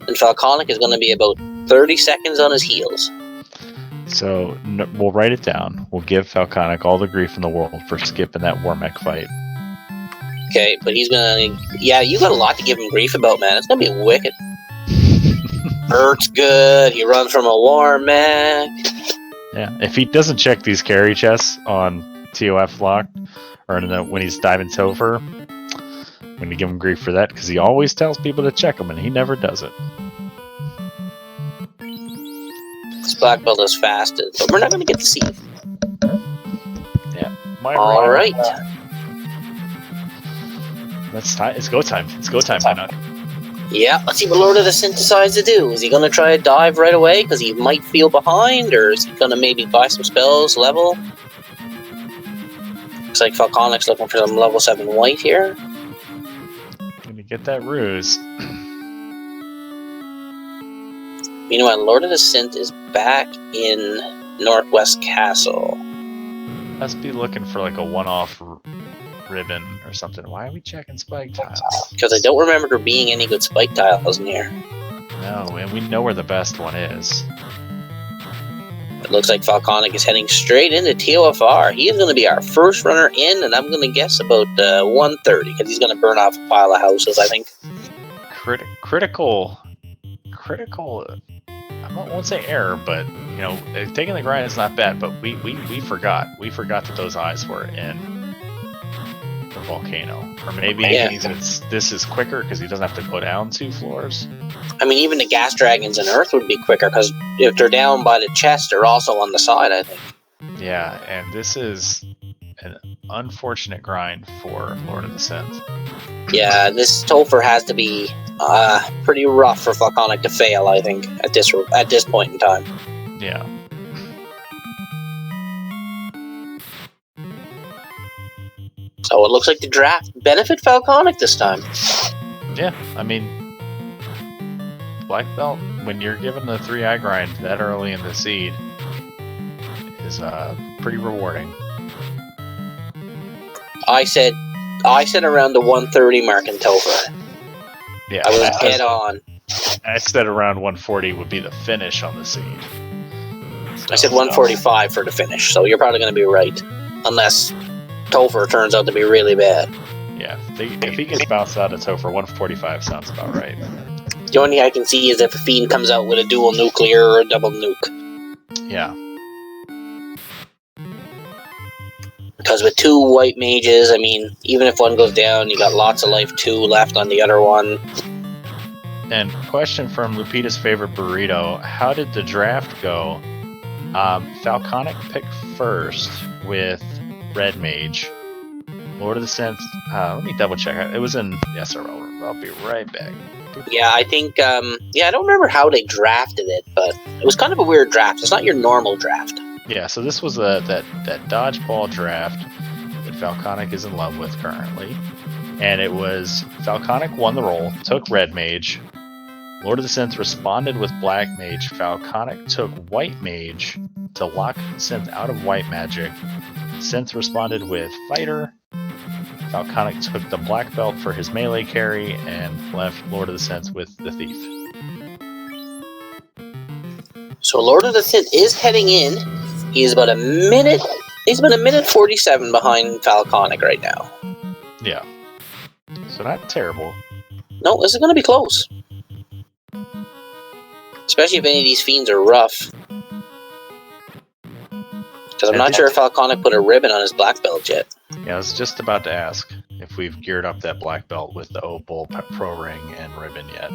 and Falconic is going to be about 30 seconds on his heels. So we'll write it down. We'll give Falconic all the grief in the world for skipping that Warmech fight. Okay, but he's gonna... Yeah, you got a lot to give him grief about, man. It's gonna be wicked. Ert's good. He runs from a war mech. Yeah, if he doesn't check these carry chests on TOF locked, or when he's diving Topher, I'm going to give him grief for that, because he always tells people to check them, and he never does it. This black belt is fast, but we're not going to get to see it. Yeah. All right. That's time. It's go time. It's go time, Canuck. Yeah, let's see what Lord of the Synth decides to do. Is he going to try to dive right away because he might feel behind, or is he going to maybe buy some spells, level? Looks like Falconic's looking for some level 7 white here. Gonna get that ruse. Meanwhile, Lord of the Synth is back in Northwest Castle. Must be looking for like a one-off ribbon or something. Why are we checking spike tiles? Because I don't remember there being any good spike tiles in here. No, and we know where the best one is. It looks like Falconic is heading straight into TOFR. He is going to be our first runner in, and I'm going to guess about 1:30, because he's going to burn off a pile of houses, I think. Critical. I won't say error, but you know, taking the grind is not bad. But we forgot. We forgot that those eyes were in the volcano, or maybe this is quicker because he doesn't have to go down 2 floors. I mean, even the gas dragons in Earth would be quicker, because if they're down by the chest, they're also on the side, I think. Yeah, and this is an unfortunate grind for Lord of the Synth. Yeah, this Topher has to be pretty rough for Falconic to fail, I think, at this point in time. Yeah. So it looks like the draft benefit Falconic this time. Yeah, I mean, black belt, when you're given the 3-eye grind that early in the seed, is pretty rewarding. I said around the 1:30 mark in Topher. Yeah, I was dead on. I said around 140 would be the finish on the seed. I said 145 for the finish, so you're probably going to be right. Unless Topher turns out to be really bad. Yeah, if he gets bounced out of Topher, 145 sounds about right. The only thing I can see is if a Fiend comes out with a dual nuclear or a double nuke. Yeah. Because with 2 white mages, I mean, even if one goes down, you got lots of life 2 left on the other one. And question from Lupita's favorite burrito: how did the draft go? Falconic picked first with red mage. Lord of the Synth. Let me double check. It was in. Yes, sir. I'll be right back. Yeah, I think. I don't remember how they drafted it, but it was kind of a weird draft. It's not your normal draft. Yeah, so this was that dodgeball draft that Falconic is in love with currently. And it was Falconic won the roll, took red mage. Lord of the Synth responded with black mage. Falconic took white mage to lock Synth out of white magic. Synth responded with fighter. Falconic took the black belt for his melee carry and left Lord of the Synth with the thief. So Lord of the Synth is heading in. He's about a minute. He's about a minute 47 behind Falconic right now. Yeah. So not terrible. No, this is going to be close. Especially if any of these fiends are rough. Because I'm not sure if Falconic put a ribbon on his black belt yet. Yeah, I was just about to ask if we've geared up that black belt with the opal, pro ring, and ribbon yet.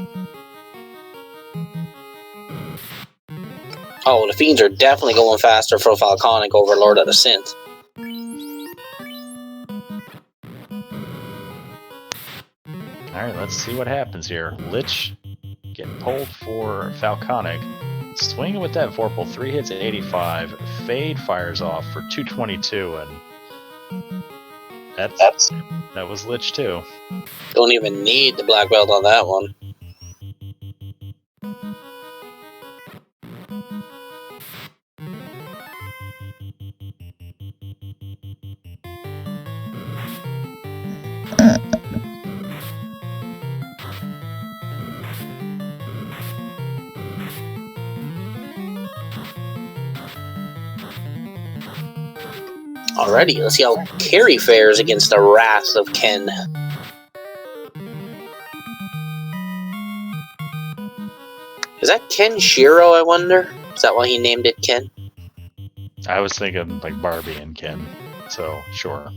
Oh, the fiends are definitely going faster for Falconic over Lord of the Synth. Alright, let's see what happens here. Lich getting pulled for Falconic. Swinging with that Vorpal, 3 hits at 85. Fade fires off for 222, and that was Lich too. Don't even need the black belt on that one. Alrighty, let's see how Carrie fares against the Wrath of Ken. Is that Ken Shiro, I wonder? Is that why he named it Ken? I was thinking like Barbie and Ken, so sure.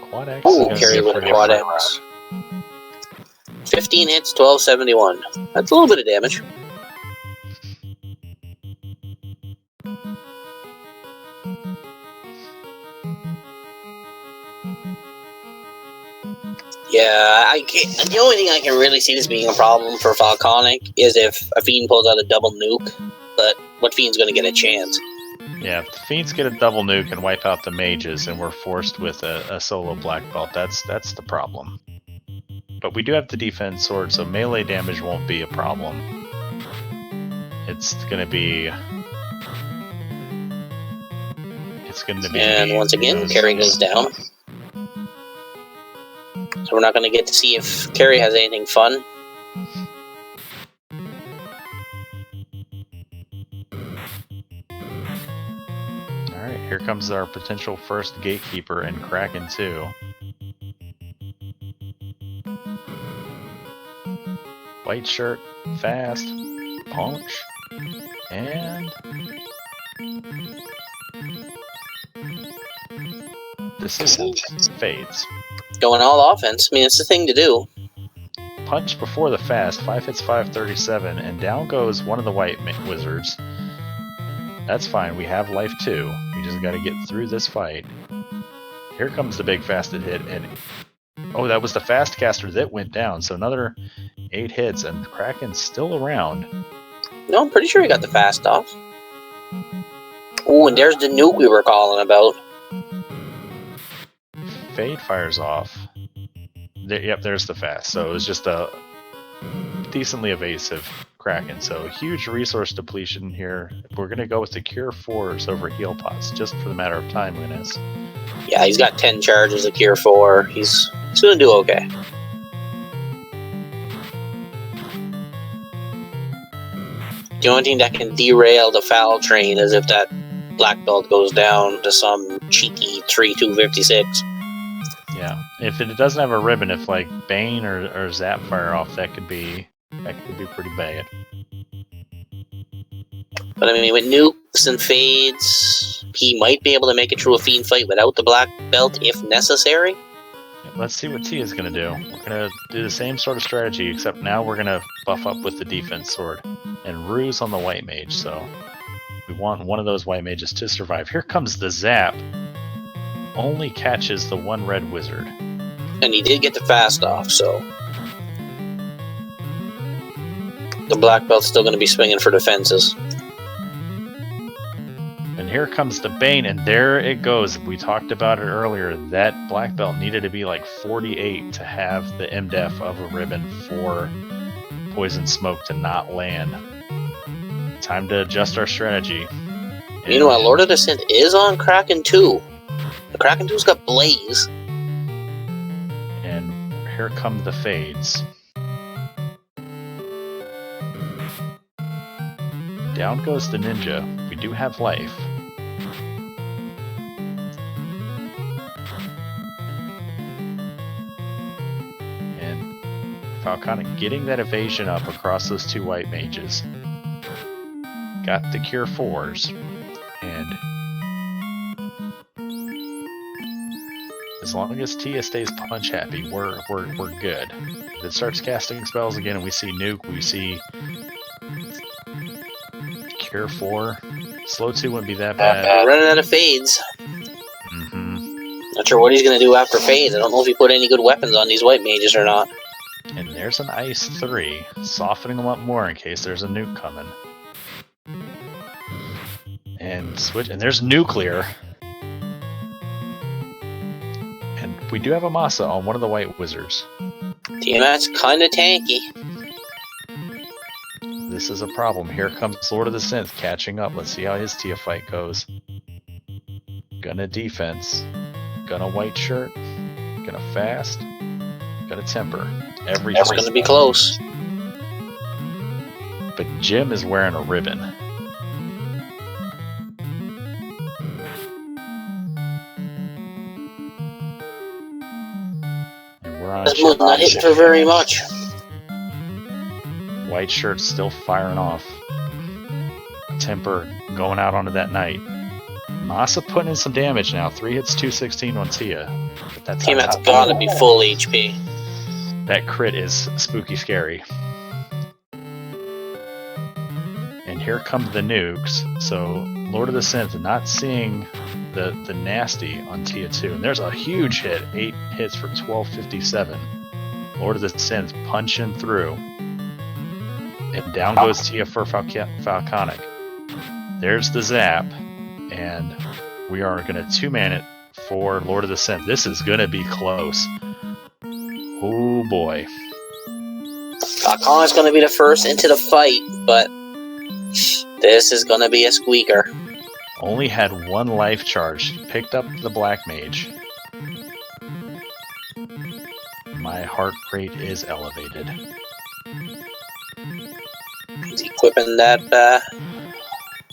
Quad X is Ooh, gonna carry be a with pretty Quad hard X. 15 hits, 1271. That's a little bit of damage. Yeah, I can't. The only thing I can really see this being a problem for Falconic is if a Fiend pulls out a double nuke, but what Fiend's going to get a chance? Yeah, if the Fiends get a double nuke and wipe out the mages, and we're forced with a solo black belt, that's the problem. But we do have the defense sword, so melee damage won't be a problem. It's gonna be. And once again, Carrie goes down. So we're not going to get to see if Carrie has anything fun. Alright, here comes our potential first gatekeeper and Kraken 2. White shirt, fast, punch, and decision fades. Going all offense. I mean, it's the thing to do. Punch before the fast, 5 hits 537, and down goes one of the white wizards. That's fine, we have life 2. We just gotta get through this fight. Here comes the big fasted hit, and oh, that was the fast caster that went down, so another 8 hits, and Kraken's still around. No, I'm pretty sure he got the fast off. Ooh, and there's the nuke we were calling about. Fade fires off. Yep, there's the fast. So it was just a decently evasive Kraken. So huge resource depletion here. We're going to go with the Cure 4s over heal pots, just for the matter of timeliness. Yeah, he's got 10 charges of Cure 4. He's going to do okay. The only thing that can derail the foul train is if that black belt goes down to some cheeky 3-256. Yeah, if it doesn't have a ribbon, if like Bane or Zap fire off, that could be pretty bad. But I mean, with nukes and fades, he might be able to make it through a Fiend fight without the black belt if necessary. Let's see what T is going to do. We're going to do the same sort of strategy, except now we're going to buff up with the defense sword and ruse on the white mage. So we want one of those white mages to survive. Here comes the Zap. Only catches the one red wizard. And he did get the fast off, so the black belt's still going to be swinging for defenses. And here comes the Bane, and there it goes. We talked about it earlier. That black belt needed to be like 48 to have the MDEF of a ribbon for Poison Smoke to not land. Time to adjust our strategy. Meanwhile, Lord of the Synth is on Kraken 2. The Kraken 2's got Blaze. And here come the fades. Down goes the ninja. We do have life. And Falconic getting that evasion up across those two white mages. Got the Cure 4s. And as long as Tia stays punch happy, we're good. If it starts casting spells again and we see Nuke, we see Cure 4, Slow 2 wouldn't be that bad. Running out of fades. Mm-hmm. Not sure what he's going to do after fades. I don't know if he put any good weapons on these white mages or not. And there's an Ice 3, softening them up more in case there's a nuke coming. And switch, and there's Nuclear. And we do have a Masa on one of the white wizards. Tiamat's kind of tanky. This is a problem. Here comes Lord of the Synth catching up. Let's see how his Tia fight goes. Gonna defense. Gonna white shirt. Gonna fast. Gonna temper. Everything's That's going to be close. But Jim is wearing a ribbon. That was not hitting for very much. White shirt's still firing off. Temper going out onto that knight. Masa putting in some damage now. 3 hits, 216 on Tia. But that's Tiamat's gotta be full HP. That crit is spooky scary. And here come the nukes. So Lord of the Synth not seeing the nasty on Tia 2. And there's a huge hit. 8 hits for 1257. Lord of the Synth punching through. And down goes Tia for Falconic. There's the zap. And we are going to 2-man it for Lord of the Synth. This is going to be close. Oh boy. Falconic's going to be the first into the fight, but this is going to be a squeaker. Only had 1 life charge. Picked up the Black Mage. My heart rate is elevated. He's equipping that,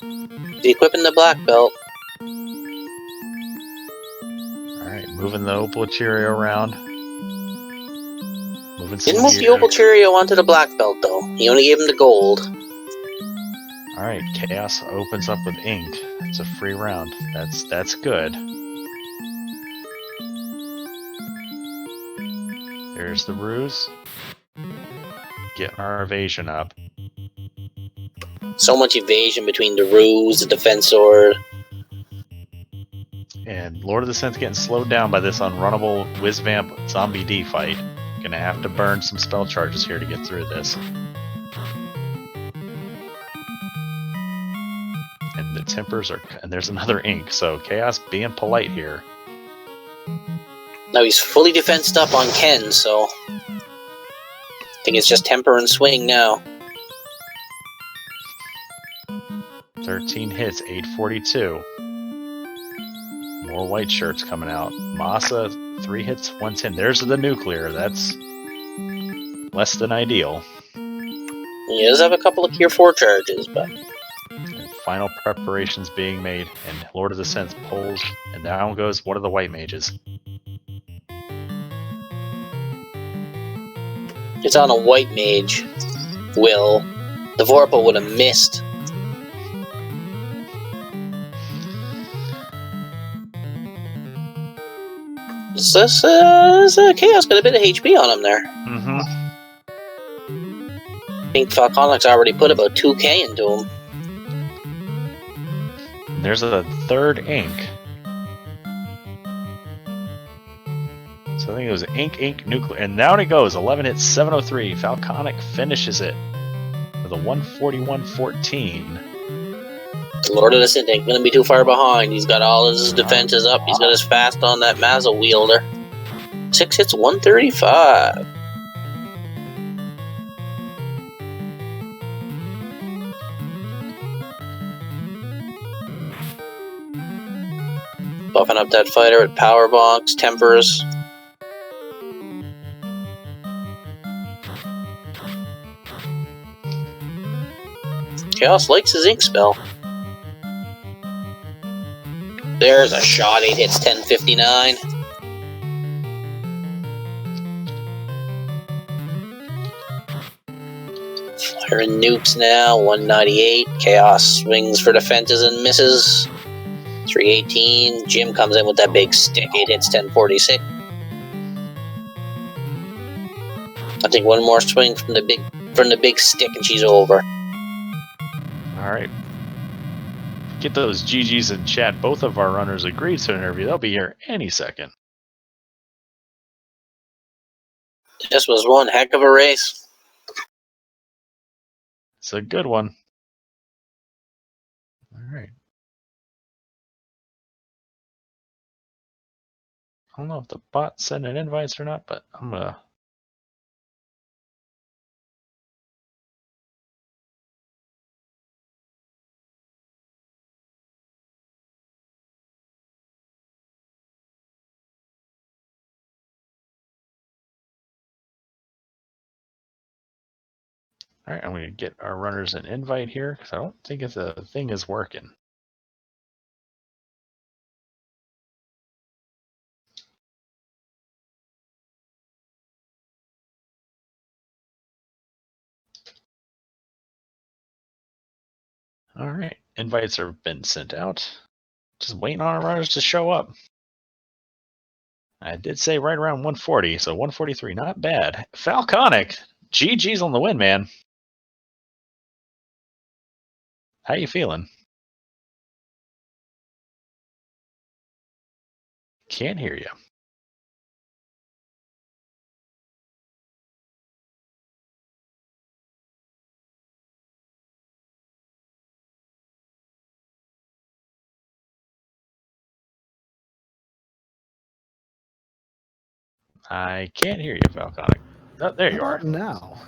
he's equipping the black belt. Alright, moving the Opal Cheerio around. Didn't move the Opal Cheerio onto the black belt, though. He only gave him the gold. Alright, Chaos opens up with ink. It's a free round. That's good. There's the ruse. Getting our evasion up. So much evasion between the ruse, the defense sword. And Lord of the Synth getting slowed down by this unrunnable Whiz-Vamp Zombie D fight. Gonna have to burn some spell charges here to get through this. And the tempers are... And there's another ink, so Chaos being polite here. Now he's fully defensed up on Ken, so... I think it's just temper and swing now. 13 hits, 842. More white shirts coming out. Masa, 3 hits, 110. There's the nuclear. That's less than ideal. He does have a couple of Cure 4 charges, but... And final preparations being made, and Lord of the Synth pulls, and down goes one of the white mages. It's on a white mage. Will. The Vorpal would have missed. This Chaos got a bit of HP on him there. Mm-hmm. I think Falconic's already put about 2k into him. There's a third ink. So I think it was ink, nuclear. And down it goes. 11 hits, 703. Falconic finishes it with a 141-14. Lord of the Synth ain't gonna be too far behind. He's got all his defenses up. He's got his fast on that Mazel wielder. 6 hits, 135. Buffing up that fighter with power bonks, tempers. Chaos likes his ink spell. There's a shot. 8 hits, 1059. Firing nukes now. 198. Chaos swings for the fences and misses. 318. Jim comes in with that big stick. 8 hits, 1046. I think one more swing from the big stick and she's over. All right. Get those GGs in chat. Both of our runners agreed to an interview. They'll be here any second. This was one heck of a race. It's a good one. All right. I don't know if the bot's sending invites or not, but I'm gonna... All right, I'm going to get our runners an invite here because I don't think the thing is working. All right. Invites have been sent out. Just waiting on our runners to show up. I did say right around 140, so 143, not bad. Falconic, GG's on the win, man. How you feeling? Can't hear you. I can't hear you, Falconic. Oh, there you are. Now.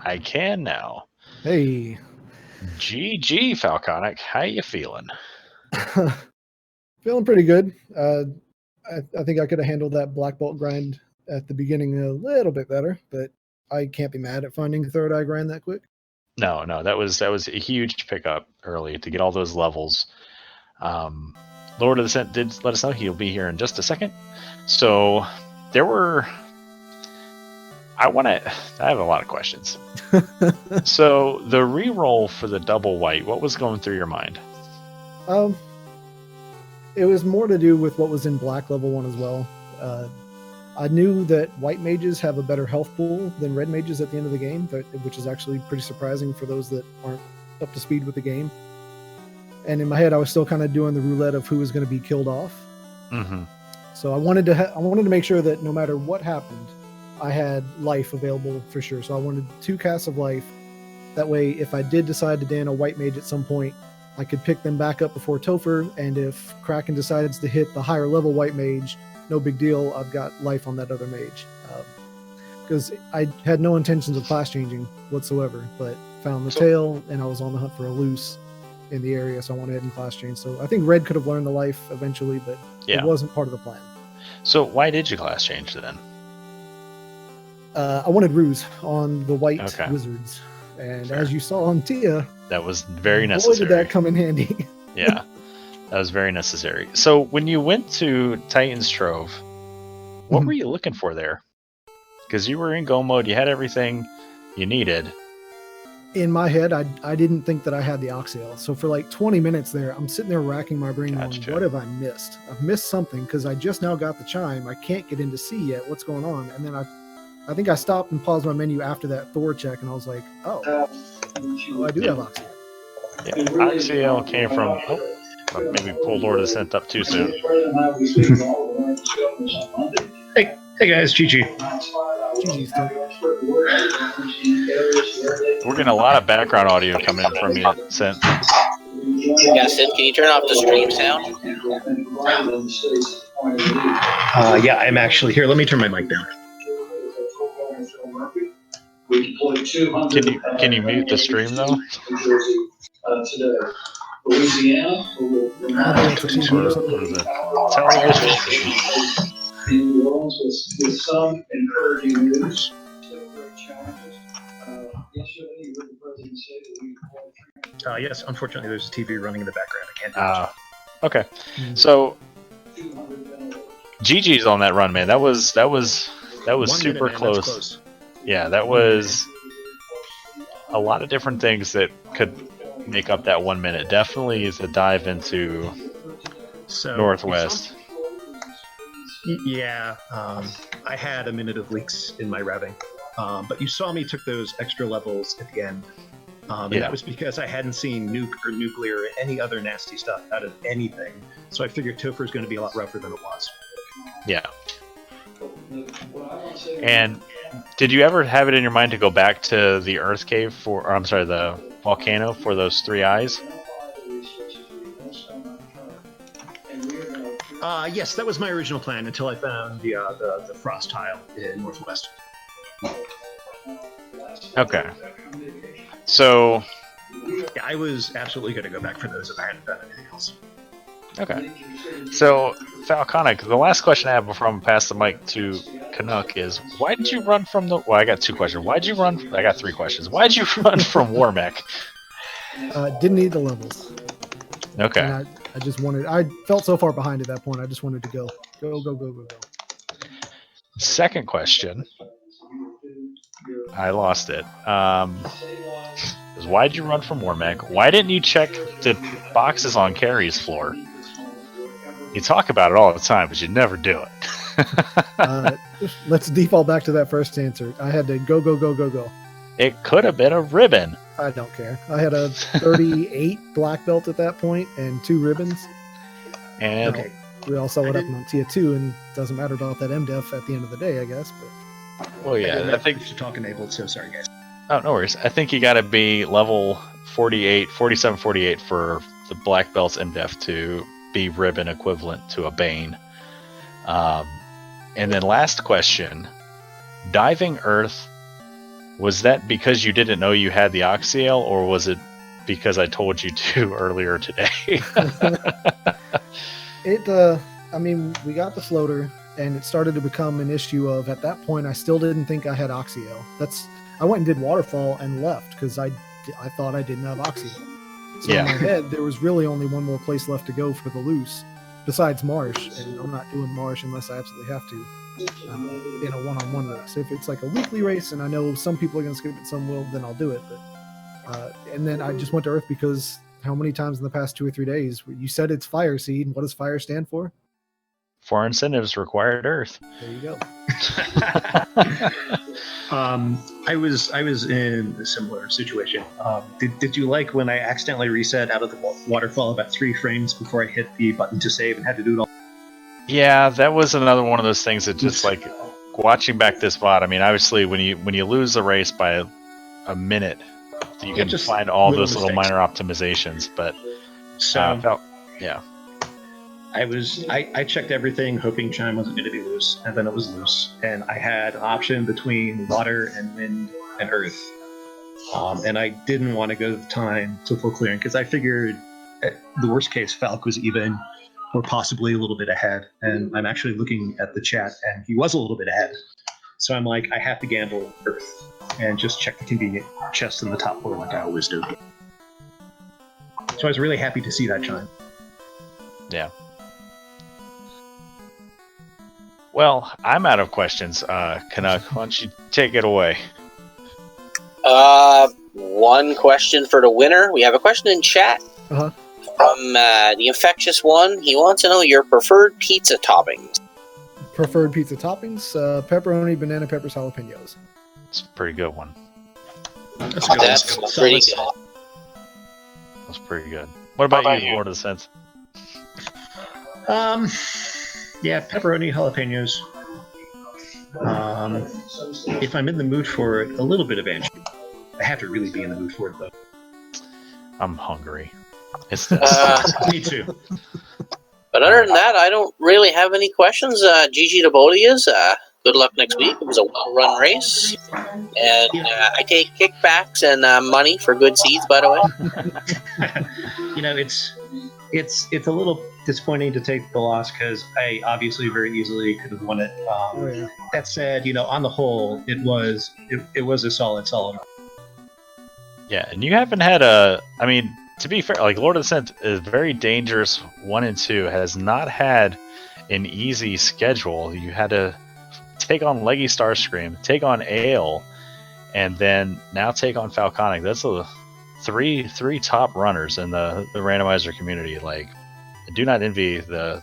I can now. Hey. GG, Falconic. How you feeling? Feeling pretty good. I think I could have handled that Black Bolt grind at the beginning a little bit better, but I can't be mad at finding the Third Eye grind that quick. No, that was a huge pickup early to get all those levels. Lord of the Synth did let us know he'll be here in just a second. So there were. I have a lot of questions. So the reroll for the double white, what was going through your mind? It was more to do with what was in Black level 1 as well. I knew that white mages have a better health pool than red mages at the end of the game, which is actually pretty surprising for those that aren't up to speed with the game. And in my head, I was still kind of doing the roulette of who was going to be killed off. Mm-hmm. So I wanted to make sure that no matter what happened, I had life available for sure. So I wanted 2 casts of life. That way, if I did decide to Dan a white mage at some point, I could pick them back up before Topher. And if Kraken decides to hit the higher level white mage, no big deal. I've got life on that other mage. Because I had no intentions of class changing whatsoever, but found the tail and I was on the hunt for a loose in the area, so I went ahead and class changed. So I think red could have learned the life eventually, but it wasn't part of the plan. So why did you class change then? I wanted ruse on the white wizards, and as you saw on Tia, that was very necessary. Boy, did that come in handy. Yeah, that was very necessary. So when you went to Titan's Trove, what were you looking for there? Because you were in go mode, you had everything you needed. In my head, I didn't think that I had the Oxyel. So for like 20 minutes there, I'm sitting there racking my brain on what have I missed? I've missed something because I just now got the chime. I can't get into C yet. What's going on? And then I think I stopped and paused my menu after that Thor check, and I was like, oh I do have Oxyel. Yeah, Oxyel came from... maybe pull Lord of the Synth up too soon. Hey guys, GG. We're getting a lot of background audio coming in from you, Synth. Yeah, Synth, can you turn off the stream sound? Yeah, I'm actually here. Let me turn my mic down. Can you mute the stream though? Louisiana, television. In New Orleans with some encouraging news. Yesterday, you heard the president say that we yes, unfortunately, there's a TV running in the background. I can't do it. Okay. So, GG's on that run, man. That was super close. Yeah, that was a lot of different things that could make up that 1 minute. Definitely is a dive into Northwest. Yeah, I had a minute of leaks in my routing, but you saw me took those extra levels at the end, and that was because I hadn't seen nuke or nuclear or any other nasty stuff out of anything, so I figured Topher is going to be a lot rougher than it was. Yeah. And did you ever have it in your mind to go back to the Earth Cave the volcano for those 3 eyes? Yes, that was my original plan until I found the frost tile in Northwest. Okay. So... yeah, I was absolutely going to go back for those if I hadn't done anything else. Okay. So, Falconic, the last question I have before I'm pass the mic to Canuck is, why did you run from the... Well, I got 2 questions. Why'd you run... I got 3 questions. Why'd you run from Warmech? Didn't need the levels. Okay. And I just wanted... I felt so far behind at that point. I just wanted to go. Go. Second question. I lost it. It was was, why'd you run from Warmech? Why didn't you check the boxes on Carrie's floor? You talk about it all the time, but you never do it. Let's default back to that first answer. I had to go. It could have been a ribbon. I don't care. I had a 38 black belt at that point and 2 ribbons. And Okay. We all saw what happened on Tier 2, and it doesn't matter about that MDEF at the end of the day, I guess. But well, yeah, I think to talk enabled. So sorry, guys. oh, no worries. I think you got to be level 47, 48 for the black belt's MDEF to be ribbon equivalent to a Bane. And then last question, diving Earth, was that because you didn't know you had the Oxyale, or was it because I told you to earlier today? I mean, we got the floater, and it started to become an issue of, at that point, I still didn't think I had Oxyale. I went and did Waterfall and left, because I thought I didn't have Oxyale. So in my head, there was really only one more place left to go for the loose, besides Marsh, and I'm not doing Marsh unless I absolutely have to in a one-on-one race. If it's like a weekly race, and I know some people are going to skip it, some will, then I'll do it. But and then I just went to Earth because how many times in the past 2 or 3 days you said it's Fire Seed? What does Fire stand for? For incentives required Earth. There you go. I was in a similar situation. Did you like when I accidentally reset out of the waterfall about 3 frames before I hit the button to save and had to do it all? Yeah, that was another one of those things that just like watching back this VOD. I mean, obviously, when you lose the race by a minute, you can just find all little those little mistakes. minor optimizations. But So yeah, I checked everything, hoping Chime wasn't going to be loose, and then it was loose, and I had an option between water and wind and earth, and I didn't want to go the time to full clearing because I figured the worst case Falk was even or possibly a little bit ahead, and I'm actually looking at the chat, and he was a little bit ahead, so I'm like, I have to gamble earth and just check the convenient chest in the top floor like I always do. So I was really happy to see that Chime. yeah. Well, I'm out of questions. Canuck, why don't you take it away? One question for the winner. We have a question in chat Uh-huh. from the Infectious One. He wants to know your preferred pizza toppings. Preferred pizza toppings: pepperoni, banana peppers, jalapenos. It's a pretty good one. That's good. That's pretty good. That's pretty good. What about you, Lord of the Synth? Yeah, pepperoni, jalapenos. If I'm in the mood for it, a little bit of anchovy. I have to really be in the mood for it, though. I'm hungry. It's Me too. But other than that, I don't really have any questions. GG to both of yous. Good luck next week. It was a well-run race. And I take kickbacks and money for good seeds, by the way. You know, it's a little disappointing to take the loss because I obviously very easily could have won it. Yeah. That said, you know, on the whole, it was a solid. yeah, and you haven't had a. I mean, to be fair, like Lord of the Synth is very dangerous. 1 and 2 has not had an easy schedule. You had to take on Leggy Starscream, take on Ale, and then now take on Falconic. That's a three top runners in the randomizer community. Like, I do not envy the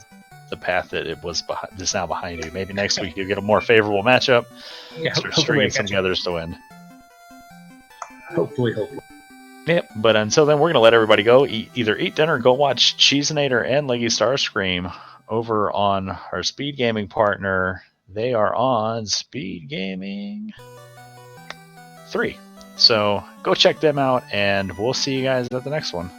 path that it was that's now behind you. Maybe next week you'll get a more favorable matchup. Yeah, Start hopefully stringing I some catch it. others to win. Hopefully. Yep, but until then, we're going to let everybody go. Either eat dinner, go watch Cheeseinator and Leggy Starscream over on our Speed Gaming partner. They are on Speed Gaming 3. So go check them out, and we'll see you guys at the next one.